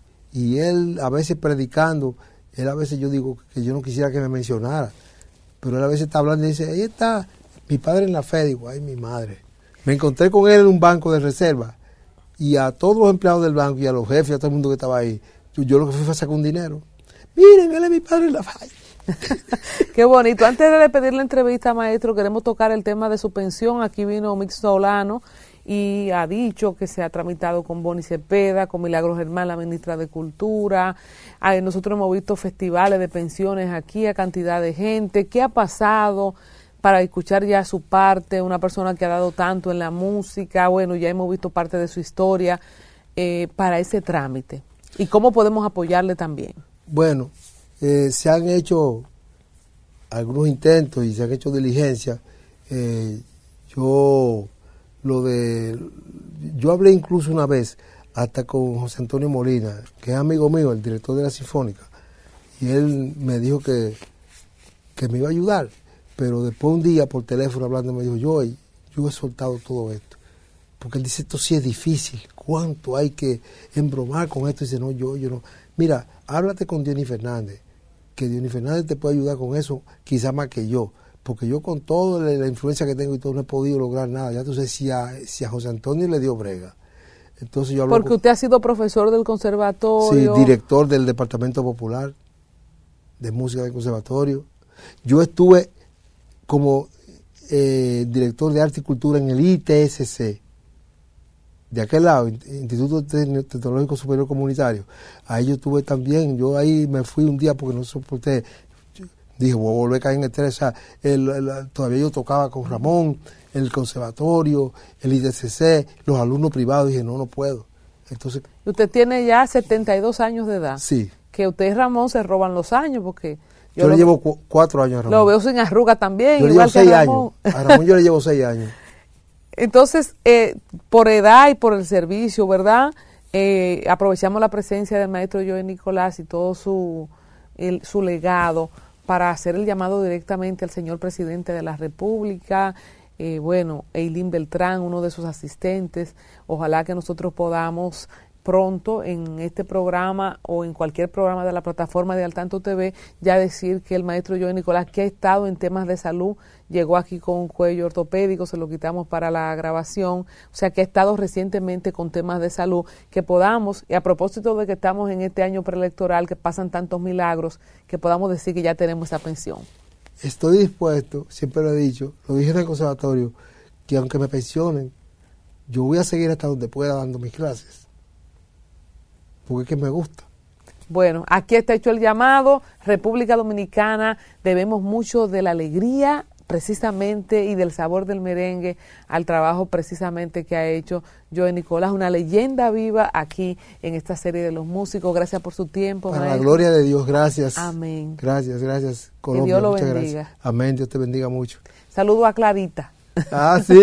él a veces predicando, él a veces yo digo que yo no quisiera que me mencionara, pero él a veces está hablando y dice, ahí está mi padre en la fe. Digo, ay, mi madre. Me encontré con él en un banco de reserva y a todos los empleados del banco y a los jefes, a todo el mundo que estaba ahí, yo lo que fui fue a sacar un dinero. Miren, él es mi padre en la fe. Qué bonito. Antes de pedir la entrevista, maestro, queremos tocar el tema de su pensión. Aquí vino Mix Solano y ha dicho que se ha tramitado con Boni Cepeda, con Milagros Germán, la ministra de Cultura. Nosotros hemos visto festivales de pensiones aquí a cantidad de gente. ¿Qué ha pasado para escuchar ya su parte? Una persona que ha dado tanto en la música, bueno, ya hemos visto parte de su historia para ese trámite. ¿Y cómo podemos apoyarle también? Bueno, se han hecho algunos intentos y se han hecho diligencias. Yo hablé incluso una vez hasta con José Antonio Molina, que es amigo mío, el director de la Sinfónica, y él me dijo que me iba a ayudar, pero después un día por teléfono hablando me dijo, yo he soltado todo esto, porque él dice, esto sí es difícil, ¿cuánto hay que embromar con esto? Y dice, no, yo no. Mira, háblate con Diony Fernández, que Diony Fernández te puede ayudar con eso, quizá más que yo, porque yo con toda la influencia que tengo y todo no he podido lograr nada. Ya tú sabes, si a José Antonio le dio brega. Entonces yo hablo porque usted ha sido profesor del conservatorio. Sí, director del Departamento Popular de Música del Conservatorio. Yo estuve como director de Arte y Cultura en el ITSC, de aquel lado, Instituto Tecnológico Superior Comunitario. Ahí yo estuve también, yo ahí me fui un día porque no soporté. Dije, voy a volver a caer en estrés. O sea, todavía yo tocaba con Ramón, en el conservatorio, el IDCC, los alumnos privados. Dije, no puedo. Entonces, usted tiene ya 72 años de edad. Sí. Que usted y Ramón se roban los años, porque yo le llevo 4 años a Ramón. Lo veo sin arruga también, yo igual le llevo que 6 a Ramón. años. A Ramón yo le llevo 6 años. Entonces, por edad y por el servicio, ¿verdad? Aprovechamos la presencia del maestro Joey Nicolás y todo su legado para hacer el llamado directamente al señor presidente de la República, Eileen Beltrán, uno de sus asistentes. Ojalá que nosotros podamos pronto en este programa o en cualquier programa de la plataforma de Al Tanto TV ya decir que el maestro Joey Nicolás, que ha estado en temas de salud, llegó aquí con un cuello ortopédico, se lo quitamos para la grabación, o sea que ha estado recientemente con temas de salud, que podamos, y a propósito de que estamos en este año preelectoral, que pasan tantos milagros, que podamos decir que ya tenemos esa pensión. Estoy dispuesto, siempre lo he dicho, lo dije en el conservatorio, que aunque me pensionen, yo voy a seguir hasta donde pueda dando mis clases, porque es que me gusta. Bueno, aquí está hecho el llamado. República Dominicana, debemos mucho de la alegría precisamente y del sabor del merengue al trabajo precisamente que ha hecho Joey Nicolás, una leyenda viva aquí en esta serie de los músicos. Gracias por su tiempo, Para maestro. la gloria de Dios, gracias. Amén. Gracias, Colombia. Que Dios lo muchas bendiga. Gracias. Amén, Dios te bendiga mucho. Saludo a Clarita. Ah, sí.